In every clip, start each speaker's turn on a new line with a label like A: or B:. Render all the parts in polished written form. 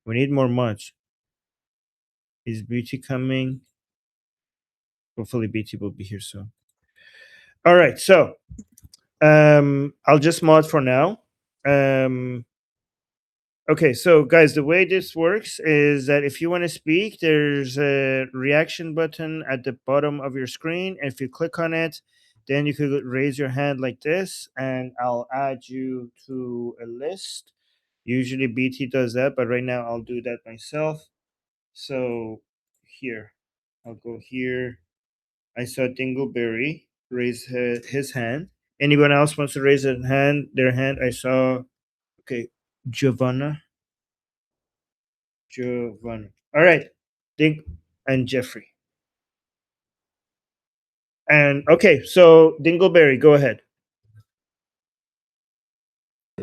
A: We need more mods. Is BT coming? Hopefully BT will be here soon. All right, so I'll just mod for now. Okay, so guys, the way this works is that if you want to speak, there's a reaction button at the bottom of your screen. And if you click on it, then you could raise your hand like this, and I'll add you to a list. Usually BT does that, but right now I'll do that myself. So here, I'll go here. I saw Dingleberry raise his hand. Anyone else wants to raise their hand? I saw, okay, Giovanna. All right, Dink and Jeffrey. And okay, so Dingleberry, go ahead.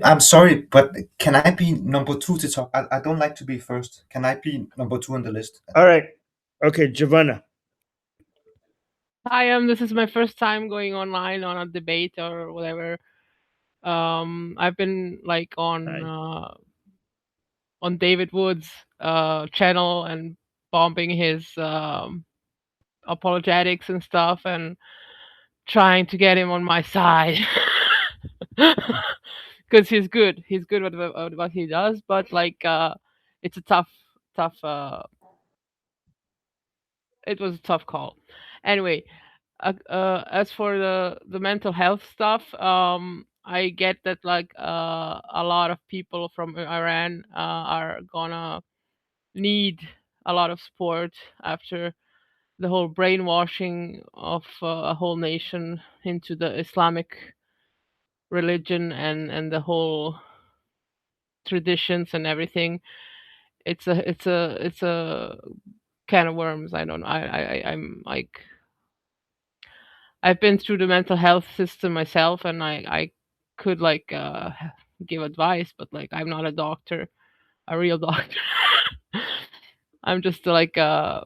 B: I'm sorry, but can I be number 2 to talk? I don't like to be first. Can I be number 2 on the list?
A: All right. Okay, Giovanna.
C: Hi, this is my first time going online on a debate or whatever. I've been like on David Wood's channel and bombing his apologetics and stuff and trying to get him on my side. Because he's good. He's good with what he does, but like it's a tough it was a tough call. Anyway, as for the mental health stuff, I get that like a lot of people from Iran are gonna need a lot of support after the whole brainwashing of a whole nation into the Islamic religion and the whole traditions and everything. It's a can of worms. I don't know. I'm like I've been through the mental health system myself, and I could like give advice, but like I'm not a doctor, a real doctor. I'm just like a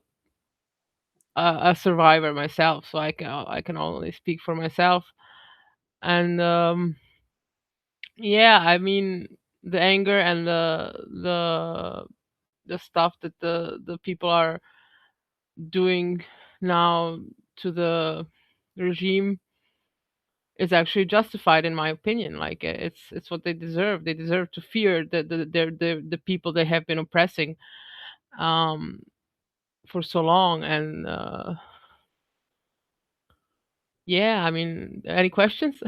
C: survivor myself, so I can only speak for myself. And yeah, I mean the anger and the stuff that the people are doing now to the regime is actually justified in my opinion. Like it's what they deserve. They deserve to fear the people they have been oppressing um for so long. And yeah, I mean, any questions?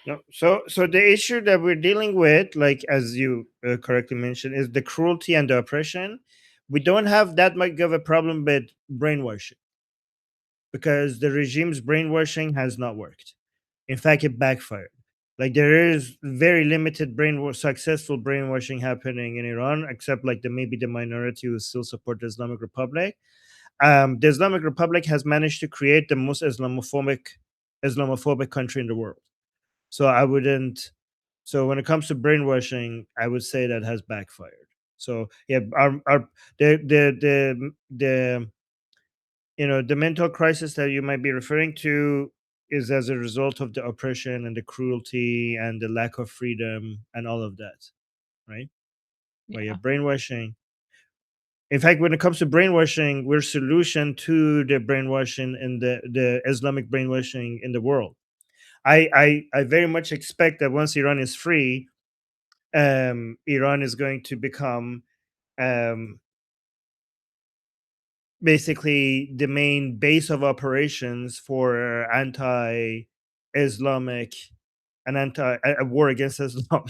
A: No, so the issue that we're dealing with, like as you correctly mentioned, is the cruelty and the oppression. We don't have that much of a problem with brainwashing because the regime's brainwashing has not worked. In fact, it backfired. Like there is very limited successful brainwashing happening in Iran, except like maybe the minority who still support the Islamic Republic. The Islamic Republic has managed to create the most Islamophobic country in the world. So I wouldn't. So when it comes to brainwashing, I would say that has backfired. So yeah, our the the mental crisis that you might be referring to is as a result of the oppression and the cruelty and the lack of freedom and all of that, right? Well, yeah,
C: Yeah.
A: brainwashing. In fact, when it comes to brainwashing, we're solution to the brainwashing in the Islamic brainwashing in the world. I very much expect that once Iran is free, Iran is going to become um, basically the main base of operations for anti-Islamic and a war against Islam,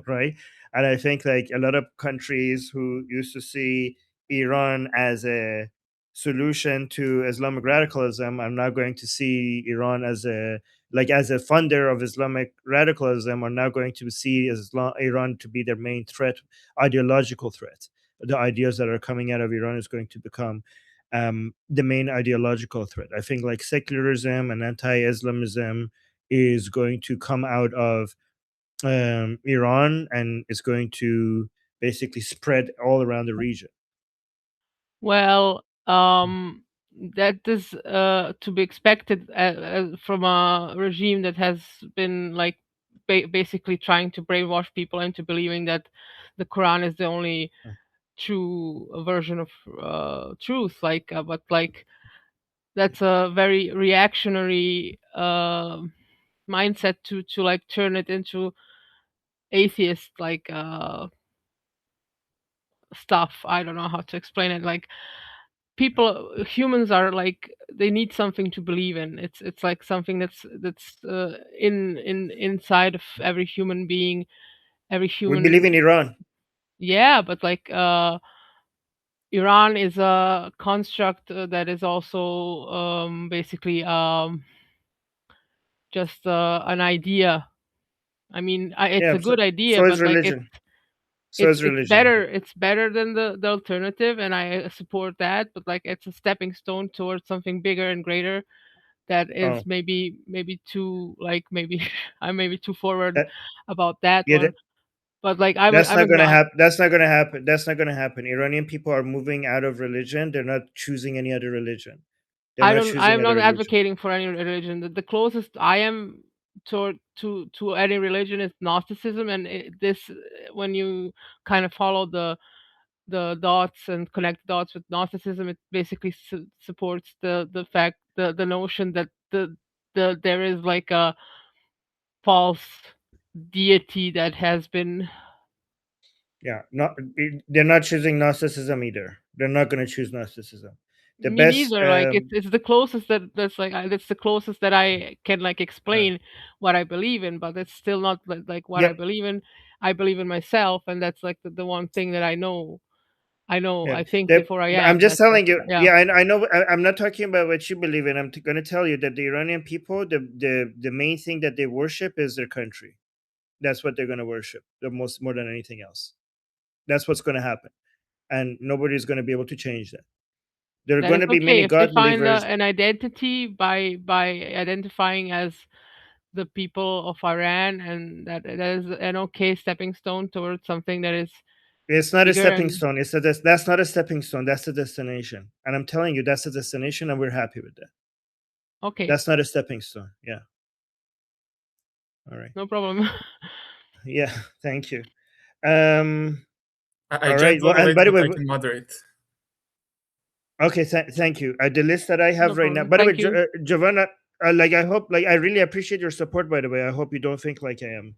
A: right? And I think like a lot of countries who used to see Iran as a solution to Islamic radicalism are now going to see Iran as a funder of Islamic radicalism, are now going to see Iran to be their main threat, ideological threat. The ideas that are coming out of Iran is going to become the main ideological threat. I think like secularism and anti-Islamism is going to come out of Iran and is going to basically spread all around the region.
C: Well, that is to be expected from a regime that has been like basically trying to brainwash people into believing that the Quran is the only true version of truth. Like, but like that's a very reactionary mindset to like turn it into atheist like stuff. I don't know how to explain it. Like humans are like they need something to believe in. It's like something that's in inside of every human being, every
A: We believe
C: human.
A: in Iran.
C: Yeah, but like Iran is a construct that is also basically just an idea. I mean, it's
A: Yeah,
C: a good idea,
A: so is
C: but like it's
A: religion. So
C: it's
A: is
C: it's
A: religion.
C: better it's better than the alternative, and I support that. But like it's a stepping stone towards something bigger and greater that is
A: Oh,
C: maybe too like maybe I'm maybe too forward
A: that
C: about that
A: yeah,
C: one. But like
A: that's
C: I'm
A: not gonna
C: agnostic.
A: happen. That's not gonna happen. That's not gonna happen. Iranian people are moving out of religion. They're not choosing any other religion. They're not choosing
C: I'm
A: other
C: not
A: religion.
C: advocating for any religion. The closest I am to any religion is Gnosticism, and when you kind of follow the dots and connect the dots with Gnosticism, it basically supports the fact the notion that there is like a false deity that has been.
A: Yeah, they're not choosing Gnosticism either. They're not gonna choose Gnosticism. The
C: Me
A: best,
C: neither. Like it's the closest that's like that's the closest that I can like
A: uh,
C: explain what I believe in, but it's still not like what I
A: yep,
C: believe in. I believe in myself, and that's like the one thing that I know.
A: yeah.
C: I think
A: The,
C: before I
A: I'm
C: act.
A: just
C: That's
A: telling you.
C: yeah.
A: Yeah, I know. I'm not talking about what you believe in. I'm gonna tell you that the Iranian people, the main thing that they worship is their country. That's what they're gonna worship the most, more than anything else. That's what's gonna happen, and nobody's gonna be able to change that. There are
C: Then
A: gonna
C: it's
A: be
C: okay
A: many
C: if they
A: God
C: find
A: believers.
C: an identity by identifying as the people of Iran, and that is an okay stepping stone towards something that is
A: It's not a
C: bigger
A: stepping
C: and
A: stone. That's not a stepping stone. That's the destination. And I'm telling you, that's the destination, and we're happy with that.
C: okay,
A: That's not a stepping stone. Yeah. All right.
C: no problem.
A: Yeah. Thank you. Um.
D: I
A: All
D: joined
A: right.
D: a
A: Well,
D: little
A: and
D: late,
A: by the
D: but
A: way,
D: I can moderate.
A: okay. Thank you. The list that I
C: No
A: have right now.
C: problem.
A: By the way,
C: Thank you.
A: Giovanna, like I hope, like I really appreciate your support. By the way, I hope you don't think like I am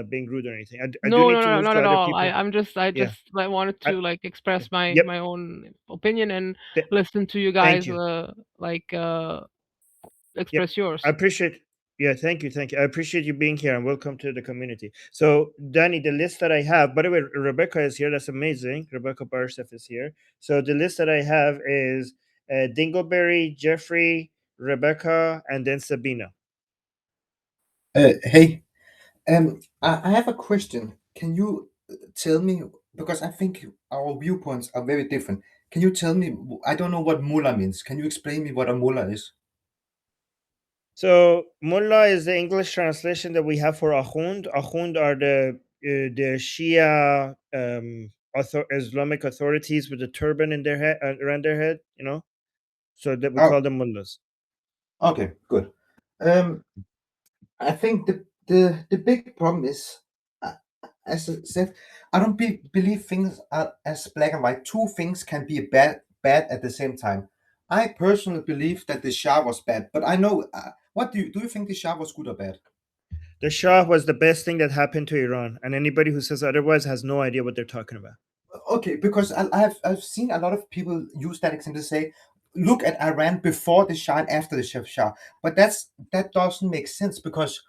A: being rude or anything. I do
C: No,
A: need
C: no,
A: to
C: no,
A: move
C: not
A: to
C: at
A: other
C: all.
A: people.
C: I
A: Yeah.
C: just like wanted
A: I,
C: to like express
A: yep.
C: my own opinion and
A: Th-
C: listen to you
A: Thank
C: guys
A: you.
C: like
A: Yep.
C: express yours.
A: I appreciate. Yeah, thank you, thank you. I appreciate you being here and welcome to the community. So, Danny, the list that I have. By the way, Rebecca is here. That's amazing. Rebecca Barsef is here. So the list that I have is Dingleberry, Jeffrey, Rebecca, and then Sabina.
B: Hey, I have a question. Can you tell me, because I think our viewpoints are very different. Can you tell me, I don't know what mullah means. Can you explain me what a mullah is?
A: So mullah is the English translation that we have for Ahund. Ahund are the Shia Islamic authorities with the turban in their head around their head. So that we
B: Oh,
A: call them mullahs.
B: okay, good. Um, I think the big problem is, uh, as I said, I don't believe things are as black and white. Two things can be bad at the same time. I personally believe that the Shah was bad, but I know. What do you think the Shah was good or bad?
A: The Shah was the best thing that happened to Iran, and anybody who says otherwise has no idea what they're talking about.
B: Okay, because I've seen a lot of people use that example to say, look at Iran before the Shah and after the Shah. But that doesn't make sense, because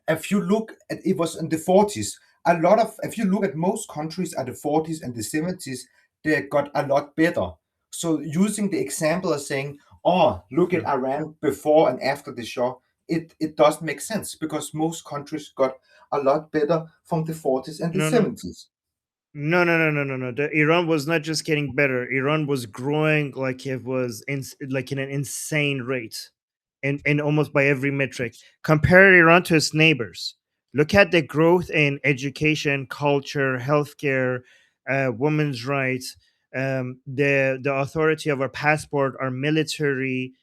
B: if you look at, it was in the 40s. If you look at most countries at the 40s and the 70s, they got a lot better. So using the example of saying, oh, look at
A: No,
B: Iran before and after the Shah, it doesn't make sense, because most countries got a lot better from the 40s and the
A: no, no,
B: 70s.
A: no. The Iran was not just getting better. Iran was growing like it was like in an insane rate, and almost by every metric. Compare Iran to its neighbors. Look at the growth in education, culture, healthcare, women's rights, the authority of our passport, our military,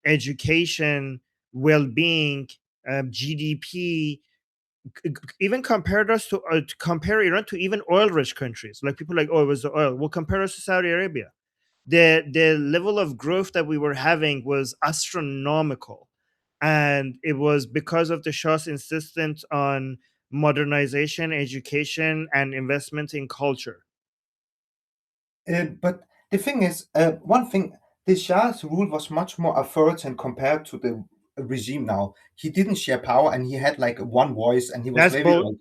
A: education, well-being, GDP, even compared us to compare Iran to even oil-rich countries. Like people like, oh, it was the oil. Well, compare us to Saudi Arabia. The level of growth that we were having was astronomical, and it was because of the Shah's insistence on modernization, education, and investment in culture.
B: But the thing is, one thing, the Shah's rule was much more authoritarian compared to the regime now. He didn't share power, and he had like one voice, and he was
A: That's
B: very
A: both.
B: like,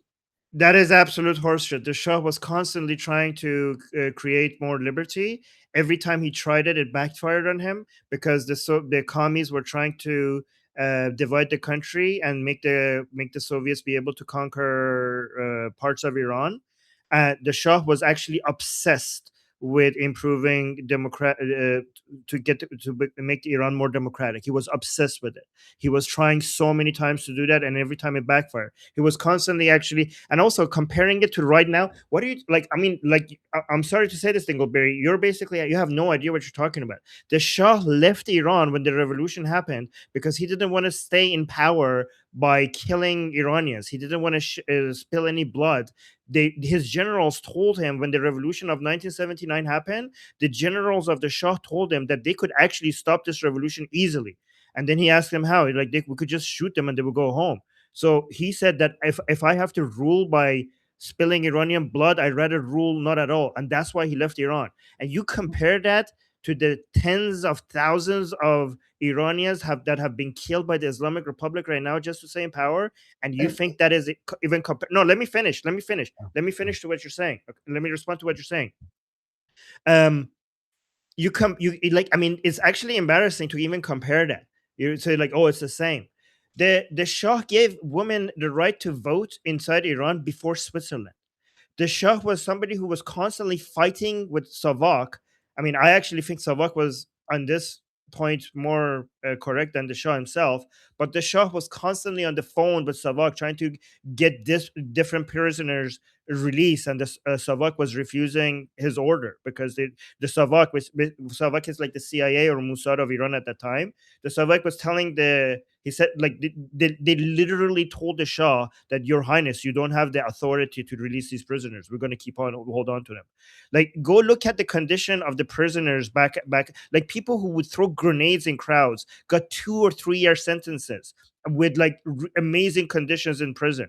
A: That is absolute horseshit. The Shah was constantly trying to create more liberty. Every time he tried it, it backfired on him because the commies were trying to divide the country and make the Soviets be able to conquer parts of Iran. The Shah was actually obsessed with improving to get make Iran more democratic. He was obsessed with it. He was trying so many times to do that, and every time it backfired. He was constantly actually, and also comparing it to right now. What do you like? I mean, like, I'm sorry to say this, Dingleberry. You're basically, you have no idea what you're talking about. The Shah left Iran when the revolution happened because he didn't want to stay in power by killing Iranians. He didn't want to spill any blood. His generals told him when the revolution of 1979 happened, the generals of the Shah told him that they could actually stop this revolution easily. And then he asked them how. Like, we could just shoot them and they would go home. So he said that if I have to rule by spilling Iranian blood, I'd rather rule not at all. And that's why he left Iran. And you compare that to the tens of thousands of Iranians that have been killed by the Islamic Republic right now just to stay in power, and you
B: and,
A: think that is even no, let me finish. Let me finish to what you're saying. Okay, let me respond to what you're saying. Um, like, I mean, it's actually embarrassing to even compare that. You say like, oh, it's the same. The Shah gave women the right to vote inside Iran before Switzerland. The Shah was somebody who was constantly fighting with SAVAK. I mean, I actually think SAVAK was on this point more correct than the Shah himself, but the Shah was constantly on the phone with SAVAK trying to get this different prisoners released, and the SAVAK was refusing his order because the SAVAK is like the CIA or Mossad of Iran at that time. The SAVAK was telling he said, like, they literally told the Shah that, Your Highness, you don't have the authority to release these prisoners. We're going to keep on hold on to them. Like, go look at the condition of the prisoners back. Like, people who would throw grenades in crowds got 2 or 3 year sentences with like amazing conditions in prison.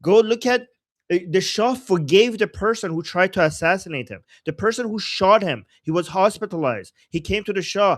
A: Go look at the Shah forgave the person who tried to assassinate him. The person who shot him, he was hospitalized. He came to the Shah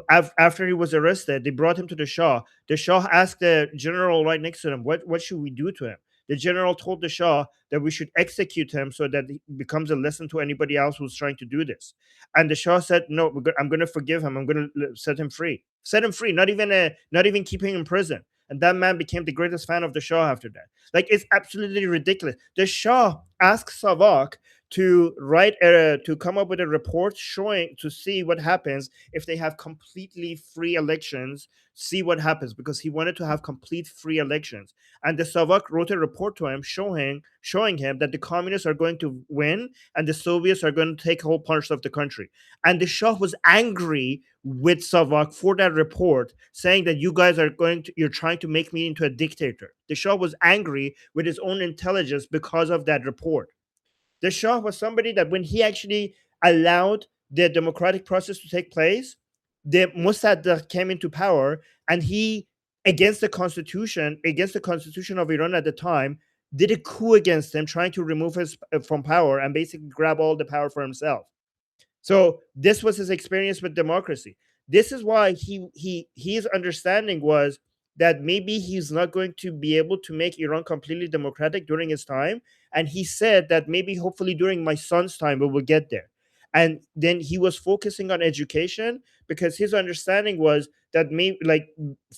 A: after he was arrested. They brought him to the Shah. The Shah asked the general right next to him, what should we do to him? The general told the Shah that we should execute him so that it becomes a lesson to anybody else who's trying to do this. And the Shah said, "No, I'm going to forgive him. I'm going to set him free. Set him free. Not even keeping him in prison." And that man became the greatest fan of the Shah after that. Like, it's absolutely ridiculous. The Shah asked SAVAK to come up with a report showing to see what happens if they have completely free elections. See what happens, because he wanted to have complete free elections. And the Savak wrote a report to him showing him that the communists are going to win and the Soviets are going to take whole parts of the country. And the Shah was angry with Savak for that report, saying that you're trying to make me into a dictator. The Shah was angry with his own intelligence because of that report. The Shah was somebody that when he actually allowed the democratic process to take place, the Mossadegh came into power, and he, against the constitution of Iran at the time, did a coup against him, trying to remove his from power and basically grab all the power for himself. So this was his experience with democracy. This is why his understanding was that maybe he's not going to be able to make Iran completely democratic during his time, and he said that maybe hopefully during my son's time we will get there. And then he was focusing on education because his understanding was that maybe, like,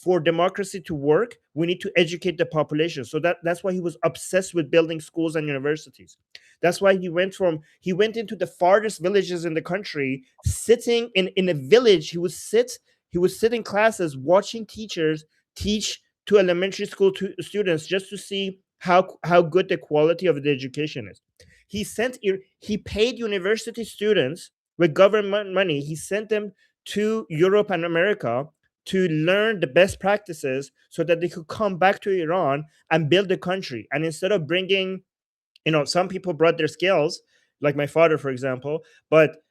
A: for democracy to work, we need to educate the population. So that's why he was obsessed with building schools and universities. That's why he went into the farthest villages in the country, sitting in a village. He would sit in classes watching teachers teach to elementary school students, just to see how good the quality of the education is. He paid university students with government money. He sent them to Europe and America to learn the best practices so that they could come back to Iran and build the country. And instead of bringing, some people brought their skills, like my father, for example, but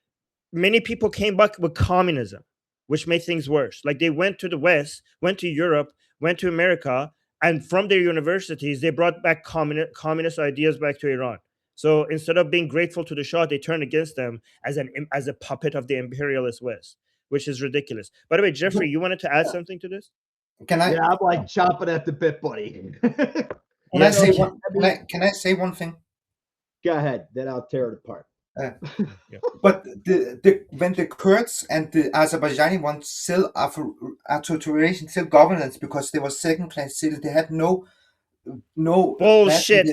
A: many people came back with communism, which made things worse. Like they went to the West, went to Europe, went to America, and from their universities, they brought back communist ideas back to Iran. So instead of being grateful to the Shah, they turned against them as a puppet of the imperialist West, which is ridiculous. By the way, Jeffrey, you wanted to add something to this?
B: Can I
D: Yeah, I'm like chopping at the bit, buddy.
B: can I say
A: okay.
B: one can I say one thing?
D: Go ahead, then I'll tear it apart.
B: Uh,
A: Yeah.
B: but when the Kurds and the Azerbaijani want still authorization, still governance, because they were second class citizens, they had no land
A: Bullshit.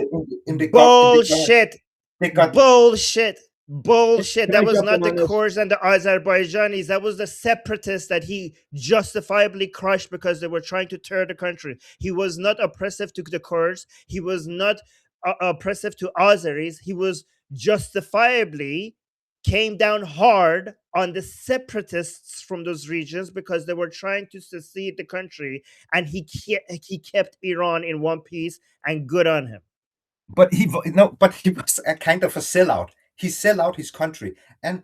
B: in the
A: Bullshit.
B: they got
A: Bullshit. Bullshit.
D: Can I
A: That was
D: jump in
A: not the
D: on this?
A: Kurds and the Azerbaijanis. That was the separatists that he justifiably crushed because they were trying to tear the country. He was not oppressive to the Kurds. He was not oppressive to Azeris. He was justifiably came down hard on the separatists from those regions because they were trying to secede the country, and he kept Iran in one piece, and good on him.
B: but he no but he was a kind of a sellout. He sell out his country, and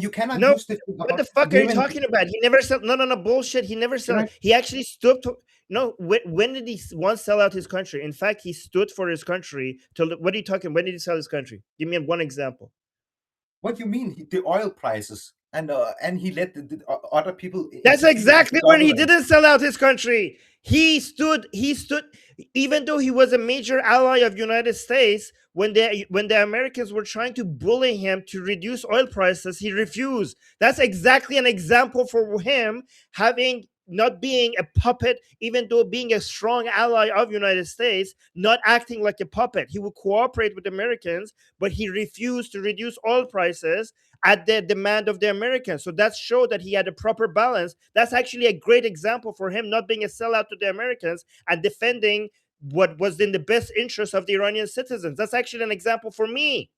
B: you cannot
A: No,
B: use the thing
A: what the
B: about
A: fuck are you
B: women.
A: talking about? He never sell. No, no, no, bullshit. He never sell.
B: Can I-
A: He actually stood to. No, when did he once sell out his country? In fact, he stood for his country. What are you talking? When did he sell his country? Give me one example.
B: What do you mean? The oil prices, and he let the other people
A: That's
B: interfere with the
A: exactly when he
B: government.
A: didn't sell out his country. He stood, even though he was a major ally of United States, when the Americans were trying to bully him to reduce oil prices, he refused. That's exactly an example for him having not being a puppet, even though being a strong ally of United States, not acting like a puppet. He would cooperate with Americans, but he refused to reduce oil prices at the demand of the Americans. So that showed that he had a proper balance. That's actually a great example for him not being a sellout to the Americans and defending what was in the best interest of the Iranian citizens. That's actually an example for me.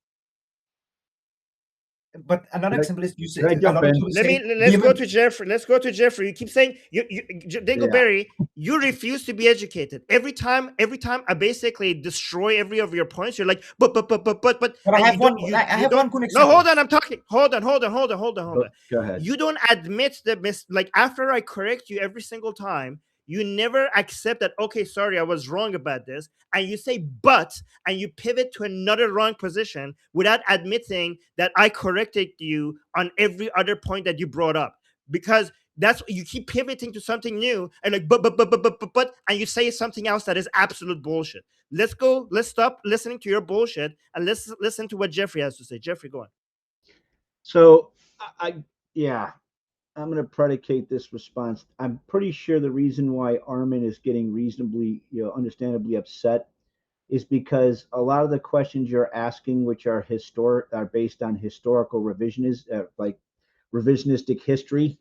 B: But another
D: Can I,
B: example is you say
D: can I
B: a
D: jump
B: lot of
D: in?
B: people say
A: Let's go to Jeffrey. Let's go to Jeffrey. You keep saying
D: Yeah.
A: Dingleberry. You refuse to be educated. Every time I basically destroy every of your points, you're like, but,
B: But I
A: and
B: have
A: you don't,
B: one. I
A: you
B: have
A: don't.
B: one good
A: No,
B: example.
A: hold on. I'm talking. Hold on.
D: Go ahead.
A: You don't admit that like after I correct you every single time, you never accept that. Okay, sorry, I was wrong about this, and you say but, and you pivot to another wrong position without admitting that I corrected you on every other point that you brought up. Because that's you keep pivoting to something new and like but, and you say something else that is absolute bullshit. Let's stop listening to your bullshit and let's listen to what Jeffrey has to say. Jeffrey, go on.
D: So yeah, I'm going to predicate this response. I'm pretty sure the reason why Armin is getting reasonably, understandably upset is because a lot of the questions you're asking, which are based on historical like revisionistic history,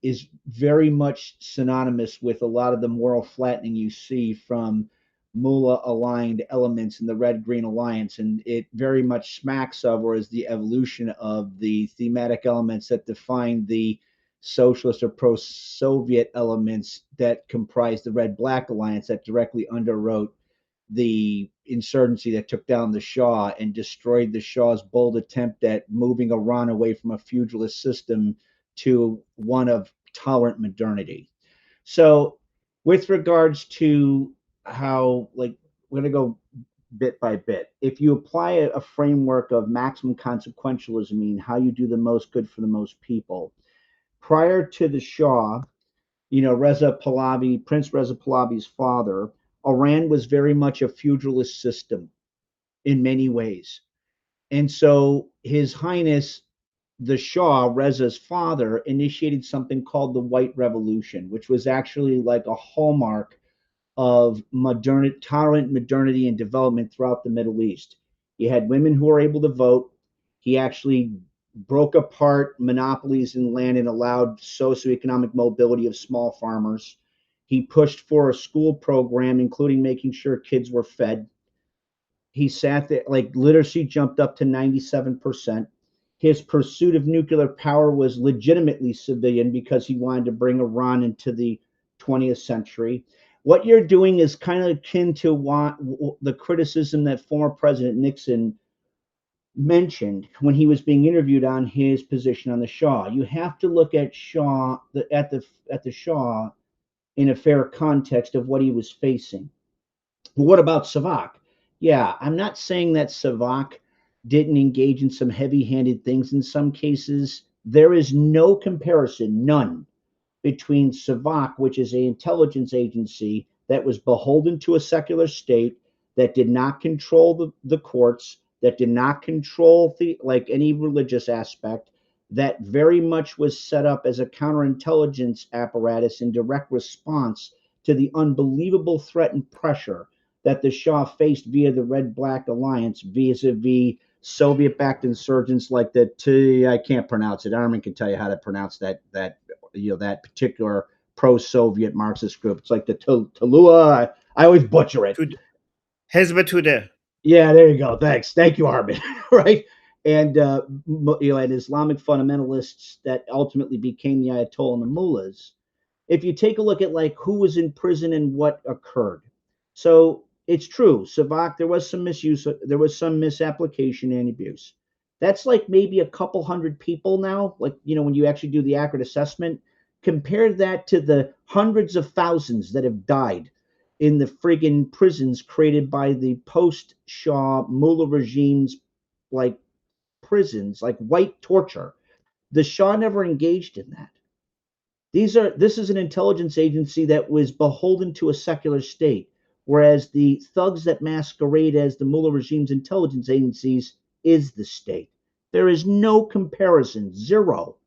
D: is very much synonymous with a lot of the moral flattening you see from mullah aligned elements in the red green alliance. And it very much smacks of, or is the evolution of, the thematic elements that define the socialist or pro Soviet elements that comprise the red black alliance that directly underwrote the insurgency that took down the Shah and destroyed the Shah's bold attempt at moving Iran away from a feudalist system to one of tolerant modernity. So, with regards to how, like, we're going to go bit by bit. If you apply a framework of maximum consequentialism, meaning how you do the most good for the most people, prior to the Shah, Prince Reza Pahlavi's father, Iran was very much a feudalist system in many ways. And so His Highness the Shah, Reza's father, initiated something called the White Revolution, which was actually like a hallmark of tolerant modernity and development throughout the Middle East. You had women who were able to vote. He actually broke apart monopolies in land and allowed socioeconomic mobility of small farmers. He pushed for a school program, including making sure kids were fed. He sat there, like, literacy jumped up to 97%. his pursuit of nuclear power was legitimately civilian because he wanted to bring Iran into the 20th century. What you're doing is kind of akin to the criticism that former President Nixon mentioned when he was being interviewed on his position on the Shah. You have to look at the Shah in a fair context of what he was facing. What about SAVAK? Yeah, I'm not saying that SAVAK didn't engage in some heavy-handed things in some cases. There is no comparison, none, between SAVAK, which is an intelligence agency that was beholden to a secular state, that did not control the courts, that did not control like any religious aspect, that very much was set up as a counterintelligence apparatus in direct response to the unbelievable threat and pressure that the Shah faced via the Red-Black Alliance vis-a-vis Soviet-backed insurgents like I can't pronounce it. Armin can tell you how to pronounce that particular pro-Soviet Marxist group. It's like the Talua. I always butcher it.
A: Hezbollah.
D: Yeah, there you go. Thank you, Armin. Right, and and Islamic fundamentalists that ultimately became the Ayatollah and the mullahs. If you take a look at like who was in prison and what occurred, so it's true. SAVAK, there was some misuse, there was some misapplication and abuse. That's like maybe a couple hundred people now. Like, when you actually do the accurate assessment, compare that to the hundreds of thousands that have died in the friggin' prisons created by the post-Shah mullah regimes, like prisons, like white torture. The Shah never engaged in that. This is an intelligence agency that was beholden to a secular state, whereas the thugs that masquerade as the mullah regime's intelligence agencies is the state. There is no comparison. Zero.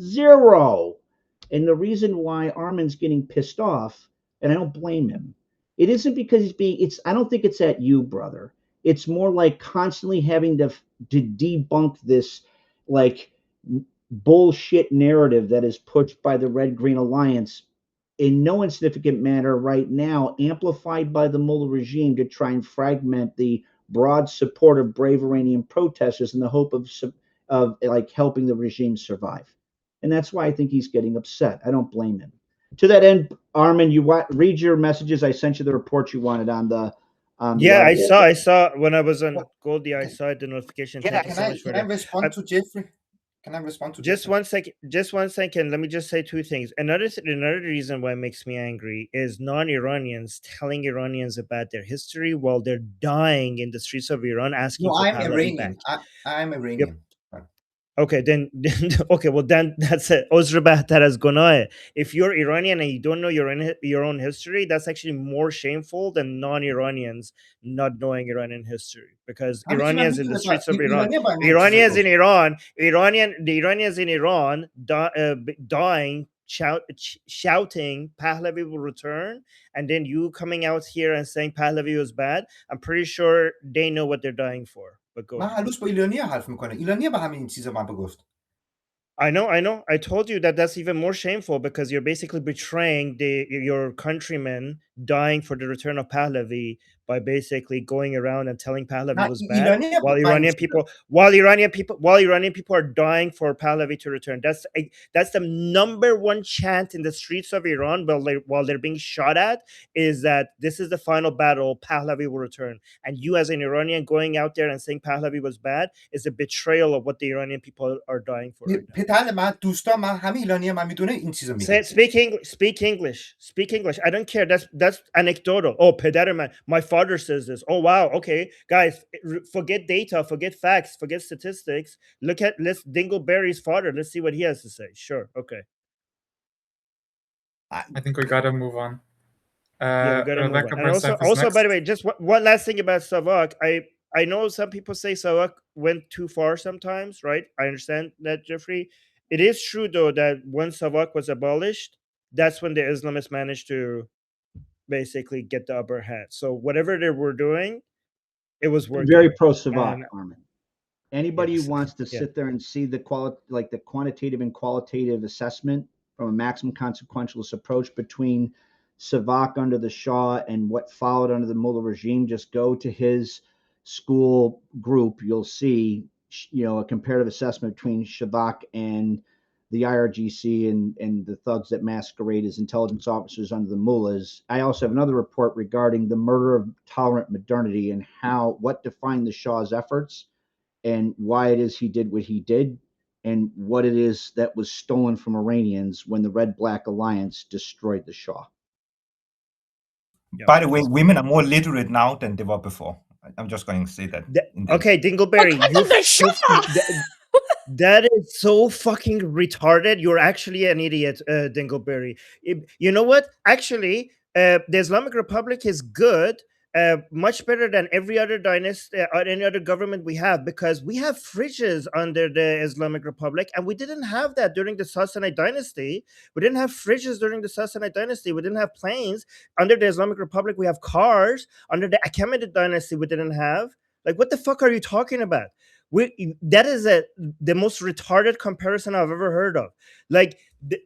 D: Zero. And the reason why Armin's getting pissed off, and I don't blame him, it isn't because I don't think it's at you, brother. It's more like constantly having to debunk this, like, bullshit narrative that is pushed by the Red Green Alliance in no insignificant manner right now, amplified by the mullah regime to try and fragment the broad support of brave Iranian protesters in the hope of like helping the regime survive. And that's why I think he's getting upset. I don't blame him. To that end, Armin, read your messages. I sent you the report you wanted on the
A: Yeah,
D: IRGC.
A: I saw when I was on Goldie. I saw the notification. Thank you so much for
B: Can I
A: that.
B: respond to Jeffrey? Can I respond to
A: Just
B: Jeffrey?
A: 1 second. Just 1 second. Let me just say two things. Another reason why it makes me angry is non-Iranians telling Iranians about their history while they're dying in the streets of Iran, asking
B: No,
A: for
B: I'm
A: Pahlavi back.
B: Iranian. I'm
A: Yep.
B: Iranian.
A: Okay, then okay, well then that's it. عذر بهتر از گناهه. If you're Iranian and you don't know your own history, that's actually more shameful than non-Iranians not knowing Iranian history. Because
B: همه چی من
A: Iranians in the
B: میدونستم.
A: streets of Iran,
B: ایرانی باید من این چیزا
A: Iranians
B: گفت.
A: in Iran, the Iranians in Iran dying, shouting Pahlavi will return, and then you coming out here and saying Pahlavi was bad. I'm pretty sure they know what they're dying for. But go
B: من
A: ahead.
B: هلوس با ایرانی حرف میکنه. ایرانی به همین چیزا من بگفت.
A: I know. I told you that that's even more shameful because you're basically betraying your countrymen dying for the return of Pahlavi by basically going around and telling Pahlavi
B: نه
A: was bad
B: ایرانی
A: while
B: من این
A: Iranian people are dying for Pahlavi to return. That's the number one chant in the streets of Iran while they're being shot at, is that this is the final battle, Pahlavi will return. And you as an Iranian going out there and saying Pahlavi was bad is a betrayal of what the Iranian people are dying for right now.
B: پدر من دوستا من همه ایرانی من میدونه این چیزا میگن.
A: Speak English. I don't care. That's anecdotal. Oh, پدر man, my father says this. Oh wow, okay, guys, forget data, forget facts, forget statistics. Let's Dingleberry's father. Let's see what he has to say. Sure, okay.
E: I think we gotta move on.
A: Yeah, we gotta move
E: Rebecca
A: on. And
E: Barsef is
A: also,
E: next.
A: by the way, just one last thing about SAVAK. I know some people say SAVAK went too far sometimes, right? I understand that, Jeffrey. It is true though that when SAVAK was abolished, that's when the Islamists managed to basically get the upper hand. So whatever they were doing, it was working.
D: Very pro SAVAK,
A: And
D: Armin. Anybody
A: yes,
D: who wants to
A: yeah.
D: sit there and see the quantitative and qualitative assessment from a maximum consequentialist approach between SAVAK under the Shah and what followed under the mullah regime, just go to his school group. You'll see a comparative assessment between SAVAK and the IRGC and the thugs that masquerade as intelligence officers under the mullahs. I also have another report regarding the murder of tolerant modernity and what defined the Shah's efforts and why it is he did what he did and what it is that was stolen from Iranians when the Red-Black Alliance destroyed the Shah.
B: By the way, women are more literate now than they were before. I'm just going to say that.
A: Okay, Dingleberry, that is so fucking retarded. You're actually an idiot, Dingleberry. You know what? Actually, the Islamic Republic is good, much better than every other dynasty or any other government we have, because we have fridges under the Islamic Republic, and we didn't have that during the Sassanid dynasty. We didn't have fridges during the Sassanid dynasty. We didn't have planes. Under the Islamic Republic, we have cars. Under the Achaemenid dynasty, we didn't have. Like, what the fuck are you talking about? That is the most retarded comparison I've ever heard of. Like,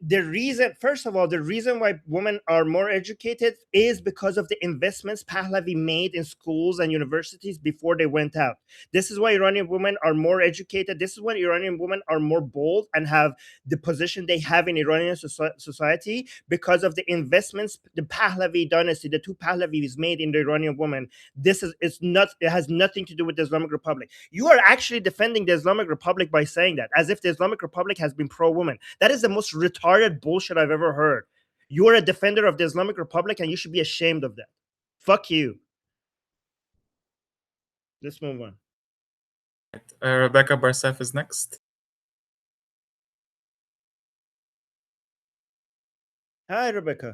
A: the reason, first of all, the reason why women are more educated is because of the investments Pahlavi made in schools and universities before they went out. This is why Iranian women are more educated. This is why Iranian women are more bold and have the position they have in Iranian society, because of the investments the Pahlavi dynasty, the two Pahlavis, made in the Iranian women. It has nothing to do with the Islamic Republic. You are actually defending the Islamic Republic by saying that, as if the Islamic Republic has been pro-woman. That is the most retarded bullshit I've ever heard. You are a defender of the Islamic Republic, and you should be ashamed of that. Fuck you. Let's move on.
E: Rebecca Barsef is next.
A: Hi, Rebecca.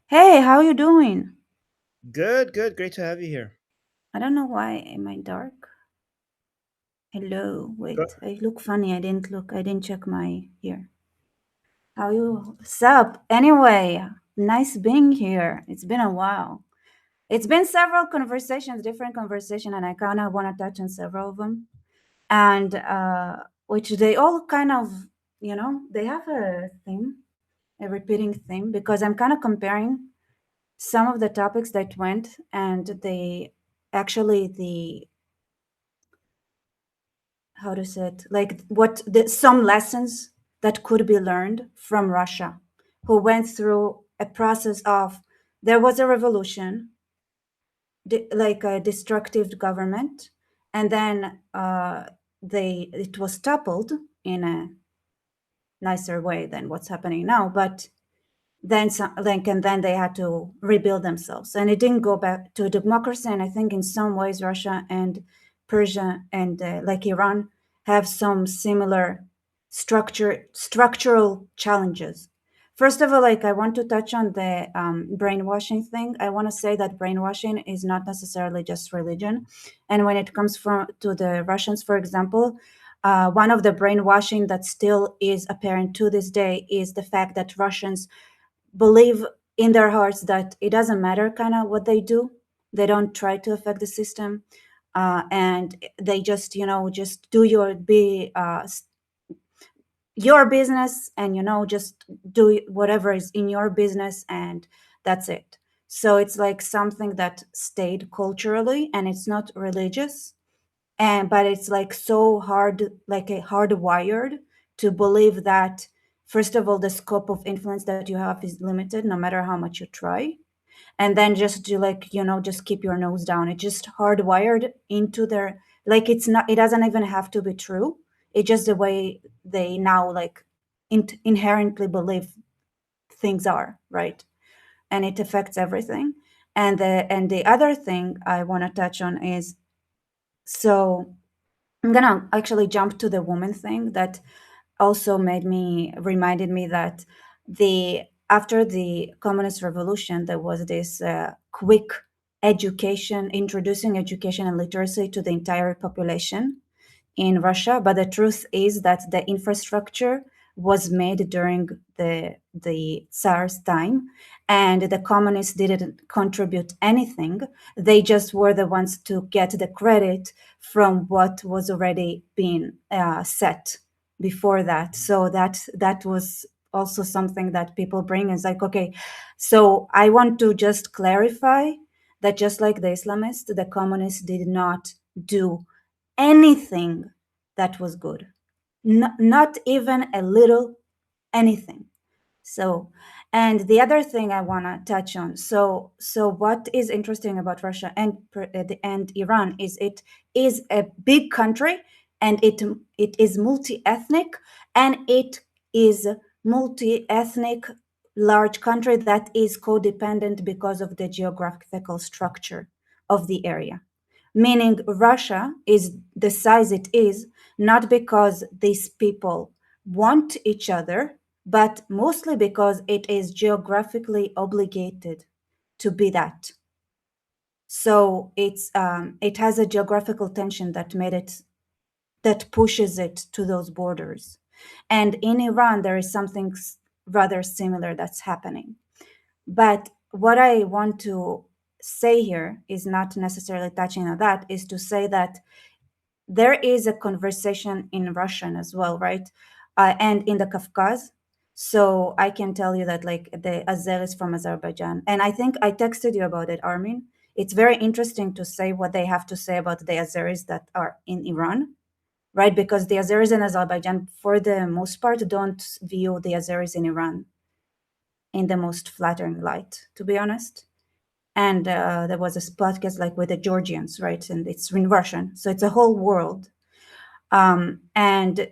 F: Hey, how you doing?
A: Good. Great to have you here.
F: I don't know why am I dark. Hello, wait. I look funny. I didn't check my here. How you? Sup? Anyway, nice being here. It's been a while. It's been several conversations, different conversations, and I kind of want to touch on several of them, and which they all kind of, they have a theme, a repeating theme, because I'm kind of comparing some of the topics that went, and they actually how to say it, like some lessons that could be learned from Russia, who went through a process of, there was a revolution, like a destructive government, and then it was toppled in a nicer way than what's happening now, but then and then they had to rebuild themselves, and it didn't go back to democracy. And I think in some ways Russia and Persia and like Iran have some similar structural challenges. First of all, like, I want to touch on the brainwashing thing. I want to say that brainwashing is not necessarily just religion, and when it comes to the Russians, for example, one of the brainwashing that still is apparent to this day is the fact that Russians believe in their hearts that it doesn't matter kind of what they do. They don't try to affect the system, and they just just do your business, and just do whatever is in your business, and that's it. So it's like something that stayed culturally, and it's not religious, but it's like so hard, like a hardwired to believe that, first of all, the scope of influence that you have is limited no matter how much you try, and then just to just keep your nose down. It's just hardwired into their, like, it doesn't even have to be true. It's just the way they now like inherently believe things are, right? And it affects everything. And the other thing I want to touch on is, so I'm gonna actually jump to the woman thing that also reminded me that after the communist revolution, there was this quick introducing education and literacy to the entire population in Russia. But the truth is that the infrastructure was made during the Tsar's time, and the communists didn't contribute anything. They just were the ones to get the credit from what was already being set before that. So that was also something that people bring, is like, okay, so I want to just clarify that just like the Islamists, the communists did not do anything that was good. Not even a little anything. So, and the other thing I want to touch on. So what is interesting about Russia and Iran is it is a big country, and it is multi-ethnic, and it is multi-ethnic large country that is codependent because of the geographical structure of the area. Meaning Russia is the size it is not because these people want each other, but mostly because it is geographically obligated to be that. So it has a geographical tension that pushes it to those borders. And in Iran, there is something rather similar that's happening. But what I want to say here is not necessarily touching on that, is to say that there is a conversation in Russian as well, right? And in the Kafkaz. So I can tell you that like the Azeris from Azerbaijan, and I think I texted you about it, Armin. It's very interesting to say what they have to say about the Azeris that are in Iran, right? Because the Azeris in Azerbaijan, for the most part, don't view the Azeris in Iran in the most flattering light, to be honest. And there was a podcast like with the Georgians, right? And it's in Russian, so it's a whole world. And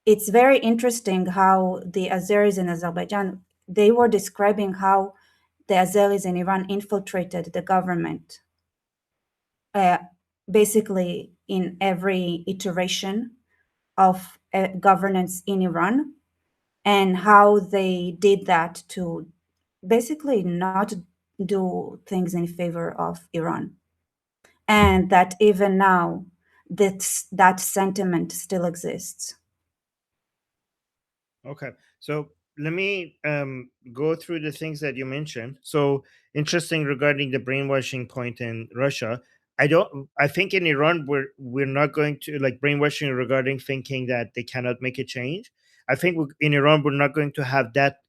F: it's very interesting how the Azeris in Azerbaijan, they were describing how the Azeris in Iran infiltrated the government, basically in every iteration of governance in Iran, and how they did that to basically not do things in favor of Iran. And that even now, that sentiment still exists.
A: Okay, so let me go through the things that you mentioned. So interesting regarding the brainwashing point in Russia. I think in Iran we're not going to like brainwashing regarding thinking that they cannot make a change. I think in Iran we're not going to have that.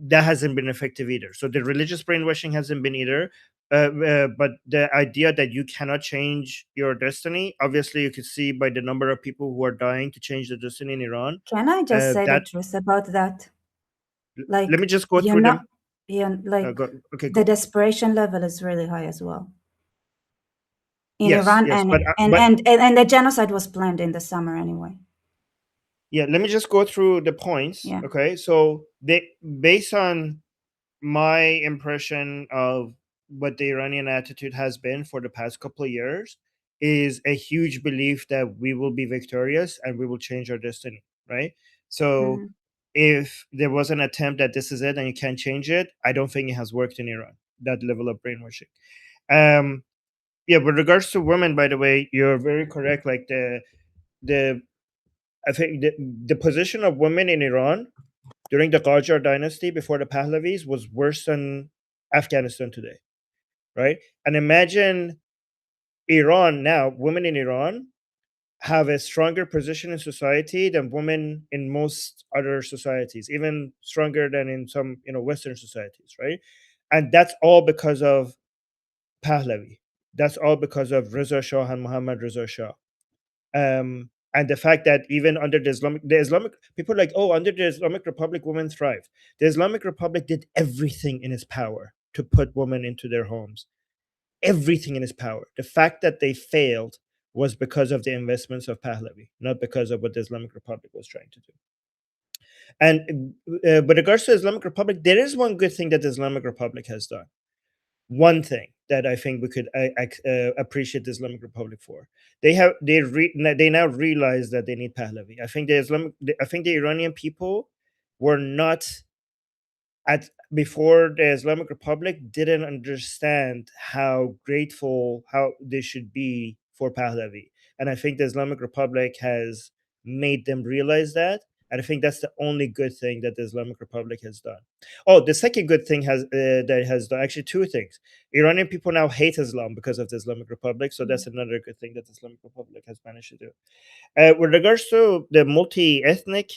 A: That hasn't been effective either. So the religious brainwashing hasn't been either. But the idea that you cannot change your destiny, obviously, you could see by the number of people who are dying to change the destiny in Iran.
F: Can I just say the
A: That
F: truth about that?
A: let
F: Like,
A: me just go through them.
F: like
A: Okay,
F: the
A: go.
F: desperation level is really high as well in
A: Yes,
F: Iran,
A: yes,
F: and the genocide was planned in the summer anyway.
A: yeah, let me just go through the points.
F: Yeah.
A: Okay, so they based on my impression of what the Iranian attitude has been for the past couple of years is a huge belief that we will be victorious and we will change our destiny, right? So
F: Mhm.
A: if there was an attempt that this is it and you can't change it, I don't think it has worked in Iran, that level of brainwashing. Um, yeah, with regards to women, by the way, you're very correct. Like the I think the position of women in Iran during the Qajar dynasty before the Pahlavis was worse than Afghanistan today, right? And imagine Iran now, women in Iran have a stronger position in society than women in most other societies, even stronger than in some, Western societies, right? And that's all because of Pahlavi. That's all because of Reza Shah and Muhammad Reza Shah. And the fact that even under the Islamic people are like, oh, under the Islamic Republic, women thrive. The Islamic Republic did everything in its power to put women into their homes, everything in its power. The fact that they failed was because of the investments of Pahlavi, not because of what the Islamic Republic was trying to do. And with regards to the Islamic Republic, there is one good thing that the Islamic Republic has done. One thing that I think we could appreciate the Islamic Republic for. They now realize that they need Pahlavi. I think the Iranian people were not at before the Islamic Republic didn't understand how grateful how they should be for Pahlavi. And I think the Islamic Republic has made them realize that. And I think that's the only good thing that the Islamic Republic has done. Oh, the second good thing that it has done, actually two things. Iranian people now hate Islam because of the Islamic Republic, so that's another good thing that the Islamic Republic has managed to do. With regards to the multi-ethnic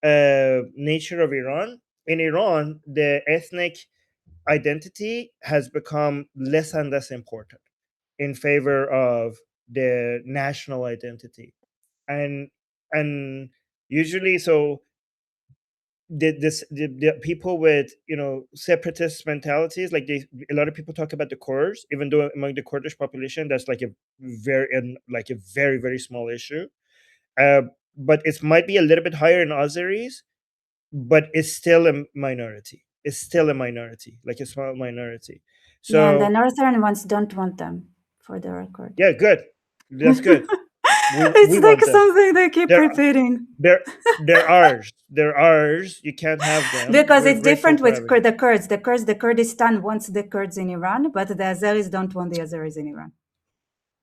A: nature of Iran, in Iran, the ethnic identity has become less and less important in favor of the national identity. and and usually, so the people with, separatist mentalities, like a lot of people talk about the Kurds, even though among the Kurdish population that's like a very very small issue, uh, but it might be a little bit higher in Azeris, but it's still a minority. It's still a minority, like a small minority.
F: Yeah, and the
A: So
F: northern ones don't want them, for the record.
A: yeah, good. That's good. We
F: It's like
A: want them.
F: something they keep
A: They're
F: repeating.
A: they're ours. They're ours. You can't have them.
F: Because
A: We're
F: it's
A: grateful
F: different
A: for
F: with
A: having.
F: The Kurds. The Kurdistan wants the Kurds in Iran, but the Azeris don't want the Azeris in Iran.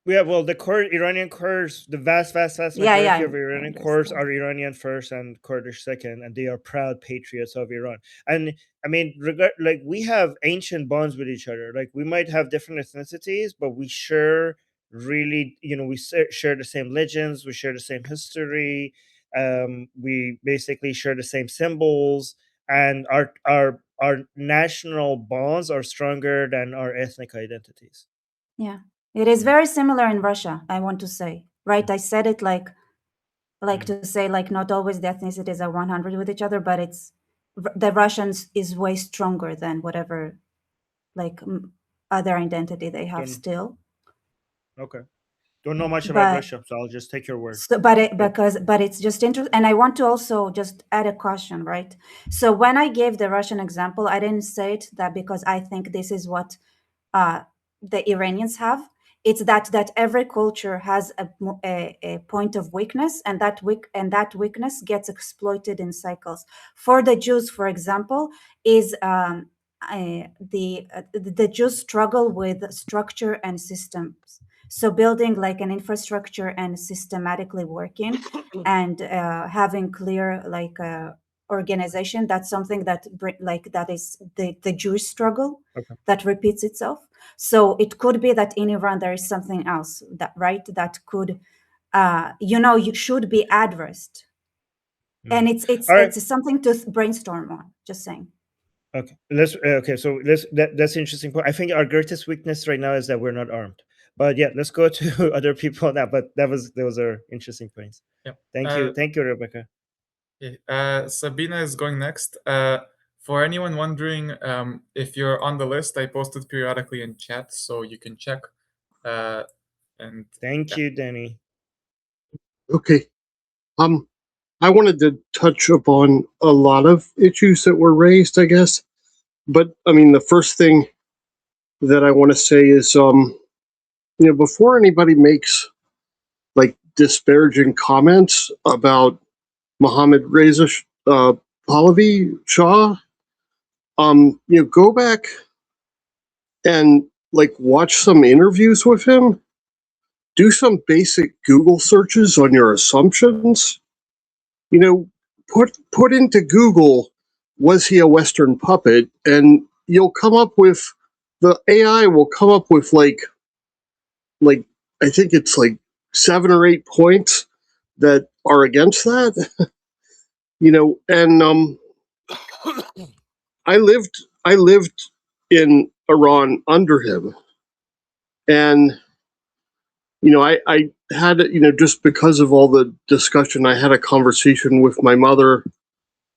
A: Yeah, well, the Iranian Kurds, the vast
F: Yeah,
A: majority
F: yeah,
A: of
F: I
A: Iranian Kurds
F: understand.
A: are Iranian first and Kurdish second, and they are proud patriots of Iran. And I mean, like we have ancient bonds with each other. Like we might have different ethnicities, but we share really, we share the same legends, we share the same history, we basically share the same symbols, and our national bonds are stronger than our ethnic identities.
F: Yeah, it is
A: Mm.
F: very similar in Russia, I want to say. Right? I said it like
A: Mm.
F: to say, like, not always the ethnicities are 100 with each other, but it's the Russians is way stronger than whatever like other identity they have
A: Don't
F: still.
A: Okay. Don't know much about
F: But
A: Russia, so I'll just take your word.
F: so, but it's just interesting, and I want to also just add a caution, right? So when I gave the Russian example, I didn't say it that because I think this is what the Iranians have. It's that every culture has a point of weakness, and that weakness gets exploited in cycles. For the Jews, for example, is the Jews struggle with structure and systems. So building like an infrastructure and systematically working and having clear like organization, that's something that that is the Jewish struggle
A: Okay.
F: that repeats itself. So it could be that in Iran there is something else that could you should be addressed, and
A: All right.
F: it's something to brainstorm on, just saying.
A: Okay. So that's an interesting point. I think our greatest weakness right now is that we're not armed. But yeah, let's go to other people now. But those are interesting points.
E: Yep.
A: Thank you, Rebecca.
E: Sabina is going next. For anyone wondering, if you're on the list, I posted periodically in chat, so you can check. And
A: Thank you, Danny.
G: Okay. I wanted to touch upon a lot of issues that were raised, I guess. But I mean, the first thing that I want to say is, before anybody makes like disparaging comments about Mohammed Reza Pahlavi Shah, go back and like watch some interviews with him. Do some basic Google searches on your assumptions. Put into Google, was he a Western puppet? And you'll come up with, the AI will come up with like I think it's like 7 or 8 points that are against that. And I lived in Iran under him, and I had, just because of all the discussion, I had a conversation with my mother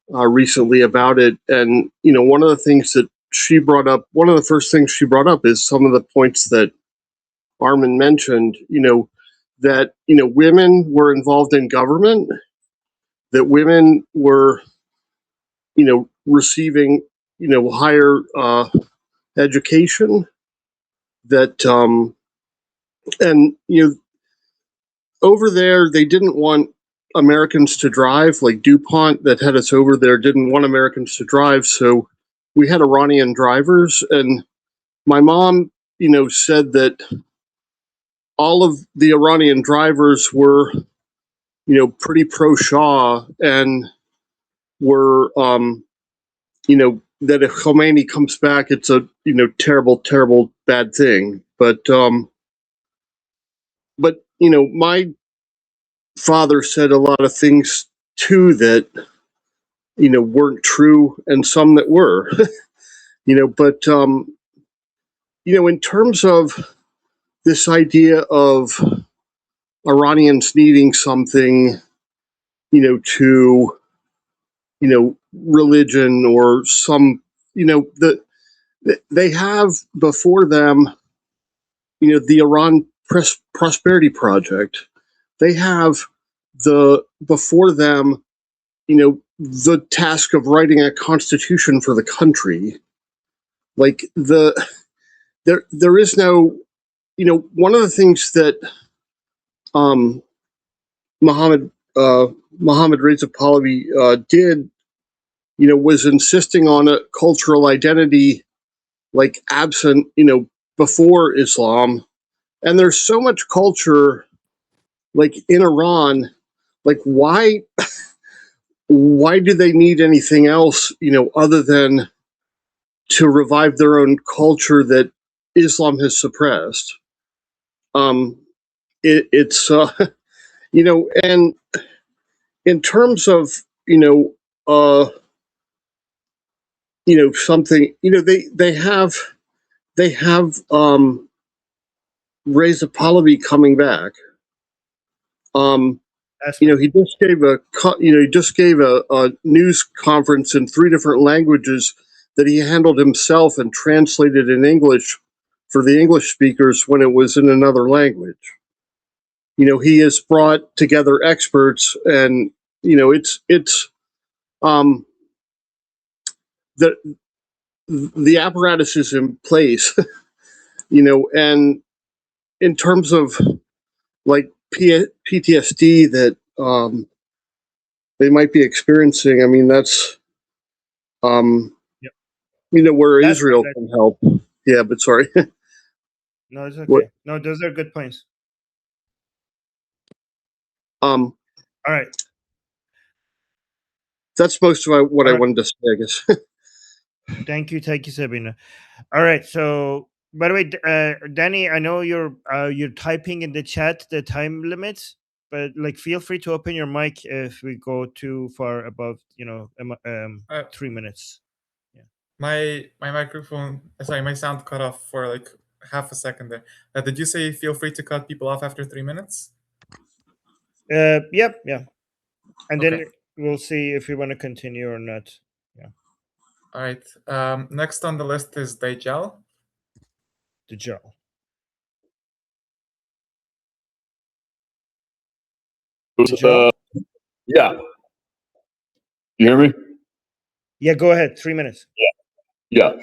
G: recently about it. And, one of the things that she brought up, one of the first things she brought up is some of the points that Armin mentioned, that, women were involved in government, that women were, receiving, higher education, that, and, over there, they didn't want Americans to drive. Like DuPont, that had us over there, didn't want Americans to drive. So we had Iranian drivers. And my mom, said that all of the Iranian drivers were, pretty pro-Shah, and were, that if Khomeini comes back, it's a, terrible, terrible, bad thing. But my father said a lot of things too that, weren't true, and some that were. But in terms of this idea of Iranians needing something, to, religion or some, they have before them, the Iran Prosperity Project. They have before them, the task of writing a constitution for the country. Like there is no, one of the things that Muhammad Reza Pahlavi did, was insisting on a cultural identity like absent, before Islam. And there's so much culture like in Iran, like why do they need anything else, other than to revive their own culture that Islam has suppressed? It's and in terms of something, they have Reza Pahlavi coming back. He just gave a news conference in 3 different languages that he handled himself and translated in English for the English speakers when it was in another language. He has brought together experts, and it's the apparatus is in place, and in terms of like PTSD that they might be experiencing. I mean, that's
A: Yep.
G: where
A: That's
G: Israel
A: good.
G: can help. Yeah, but sorry.
A: No, it's okay.
G: What?
A: No, those are good points.
G: All
A: right.
G: That's most of what I
A: right.
G: wanted to say, I guess.
A: Thank you, Sabina. All right. So, by the way, Danny, I know you're typing in the chat the time limits, but like feel free to open your mic if we go too far above, 3 minutes. Yeah.
E: My microphone, sorry, my sound cut off for like half a second there. Did you say feel free to cut people off after 3 minutes?
A: Yep. Yeah. And
E: Okay.
A: then we'll see if we want to continue or not. Yeah.
E: All right. Next on the list is Dajjal.
A: Dajjal.
H: Yeah. You hear me?
A: Yeah, go ahead. 3 minutes.
H: Yeah.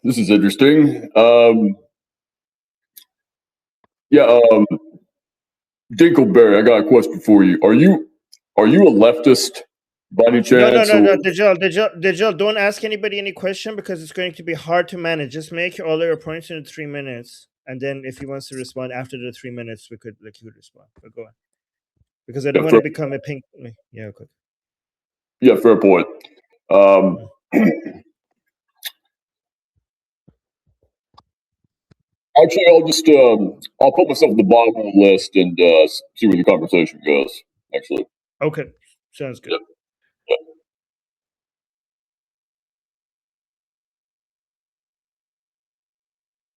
H: This is interesting. Dinkleberry, I got a question for you. Are you a leftist by any chance?
A: No. Dajjal, don't ask anybody any question because it's going to be hard to manage. Just make all your points in 3 minutes, and then if he wants to respond after the 3 minutes, he could respond. But go on, because I don't want to become a ping. Yeah, okay.
H: Yeah, fair point. Actually, I'll just I'll put myself at the bottom of the list and see where the conversation goes. Actually.
A: Okay, sounds good.
H: Yep.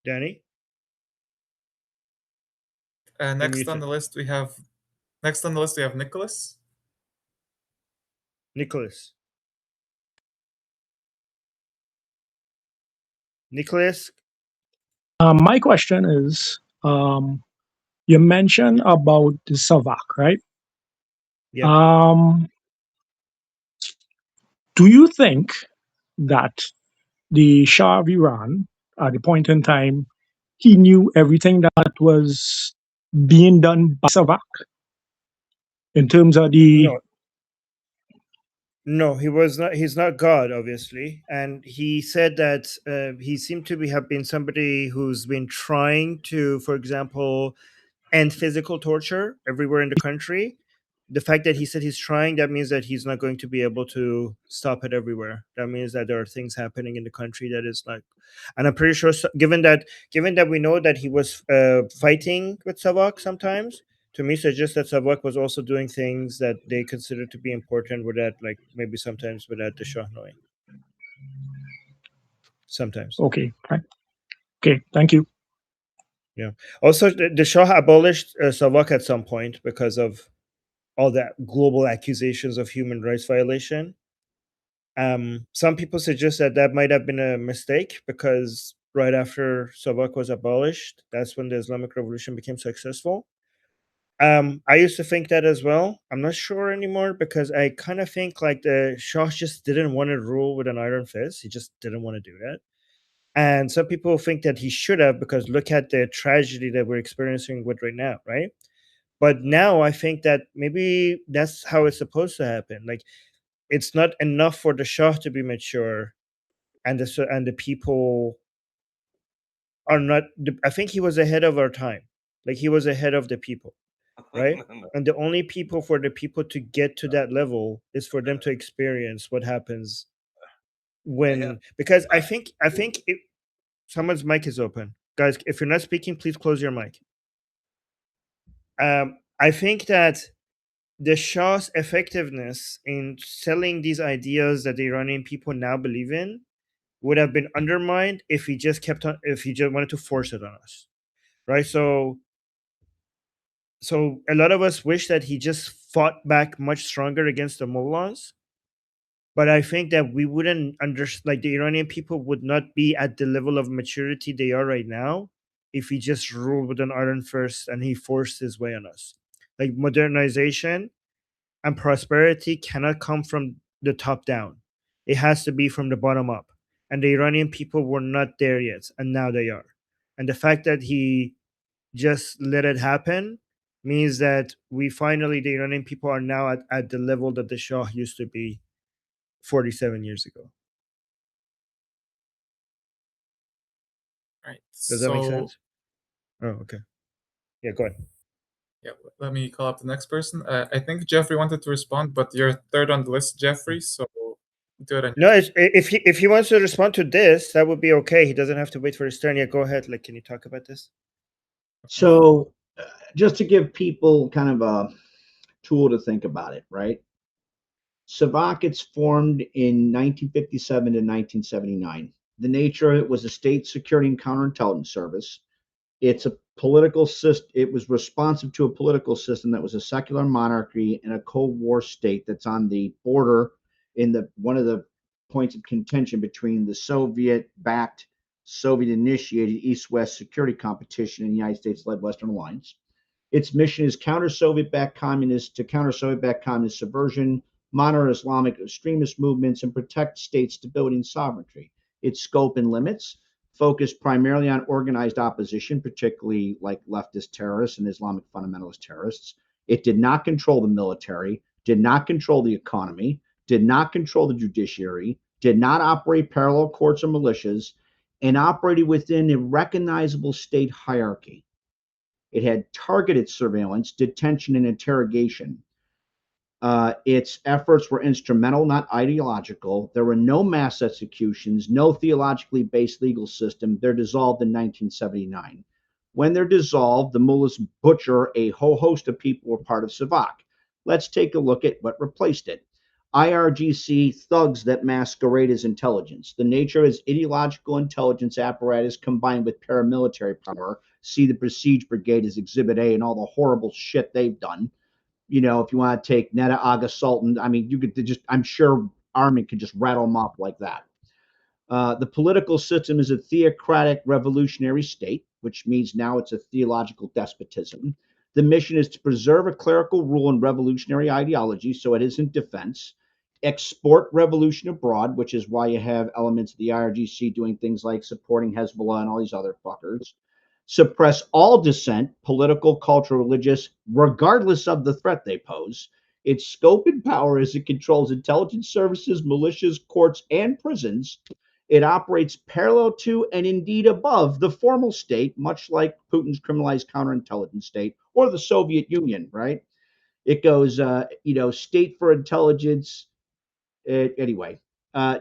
A: Danny.
E: Next on the list we have Nicholas.
A: Nicholas.
I: My question is, you mentioned about the SAVAK, right?
A: Yeah.
I: Do you think that the Shah of Iran, at the point in time, he knew everything that was being done by SAVAK in terms of the...
A: No, he was not. He's not God, obviously, and he said that he seemed to have been somebody who's been trying to, for example, end physical torture everywhere in the country. The fact that he said he's trying, that means that he's not going to be able to stop it everywhere. That means that there are things happening in the country that is like, and I'm pretty sure, given that we know that he was fighting with SAVAK sometimes, to me suggests that SAVAK was also doing things that they consider to be important without, like, maybe sometimes without the Shah knowing. Sometimes.
I: Okay, fine. Okay, thank you.
A: Yeah. Also, the Shah abolished SAVAK at some point because of all that global accusations of human rights violation. Some people suggest that that might have been a mistake because right after SAVAK was abolished, that's when the Islamic Revolution became successful. I used to think that as well. I'm not sure anymore because I kind of think like the Shah just didn't want to rule with an iron fist. He just didn't want to do that. And some people think that he should have because look at the tragedy that we're experiencing with right now, right? But now I think that maybe that's how it's supposed to happen. Like it's not enough for the Shah to be mature and the people are not I think he was ahead of our time. Like he was ahead of the people, right? And the only people for the people to get to that level is for them to experience what happens when because I think someone's mic is open. Guys, if you're not speaking, please close your mic. I think that the Shah's effectiveness in selling these ideas that the Iranian people now believe in would have been undermined if he just kept on if he just wanted to force it on us. Right? So a lot of us wish that he just fought back much stronger against the mullahs. But I think that we wouldn't like the Iranian people would not be at the level of maturity they are right now if he just ruled with an iron fist and he forced his way on us. Like modernization and prosperity cannot come from the top down. It has to be from the bottom up. And the Iranian people were not there yet, and now they are. And the fact that he just let it happen means that we finally, the Iranian people are now at the level that the Shah used to be 47 years ago.
E: Right.
A: Does that make sense? Oh, okay. Yeah, go ahead.
E: Yeah, let me call up the next person. I think Jeffrey wanted to respond, but you're third on the list, Jeffrey. So do it.
A: No, if he wants to respond to this, that would be okay. He doesn't have to wait for his turn. Yeah, go ahead. Like, can you talk about this?
D: So, just to give people kind of a tool to think about it, right? SAVAK gets formed in 1957 to 1979. The nature of it was a state security and counterintelligence service. It's a political system. It was responsive to a political system that was a secular monarchy in a Cold War state that's on the border in the one of the points of contention between the Soviet-backed, Soviet-initiated East-West security competition and the United States-led Western Alliance. Its mission is counter Soviet-backed communist subversion, monitor Islamic extremist movements, and protect state stability and sovereignty. Its scope and limits focus primarily on organized opposition, particularly like leftist terrorists and Islamic fundamentalist terrorists. It did not control the military, did not control the economy, did not control the judiciary, did not operate parallel courts or militias, and operated within a recognizable state hierarchy. It had targeted surveillance, detention, and interrogation. Its efforts were instrumental, not ideological. There were no mass executions, no theologically based legal system. They're dissolved in 1979. When they're dissolved, the mullahs butcher a whole host of people who were part of SAVAK. Let's take a look at what replaced it. IRGC thugs that masquerade as intelligence. The nature of its ideological intelligence apparatus combined with paramilitary power. See the Besiege Brigade as Exhibit A and all the horrible shit they've done. You know, if you want to take Netta Aga Sultan, I mean, you could just, I'm sure Armin could just rattle them off like that. The political system is a theocratic revolutionary state, which means now it's a theological despotism. The mission is to preserve a clerical rule and revolutionary ideology, so it isn't defense. Export revolution abroad, which is why you have elements of the IRGC doing things like supporting Hezbollah and all these other fuckers. Suppress all dissent, political, cultural, religious, regardless of the threat they pose. Its scope and power is it controls intelligence services, militias, courts, and prisons. It operates parallel to and indeed above the formal state, much like Putin's criminalized counterintelligence state or the Soviet Union, right? It goes, state for intelligence. Anyway,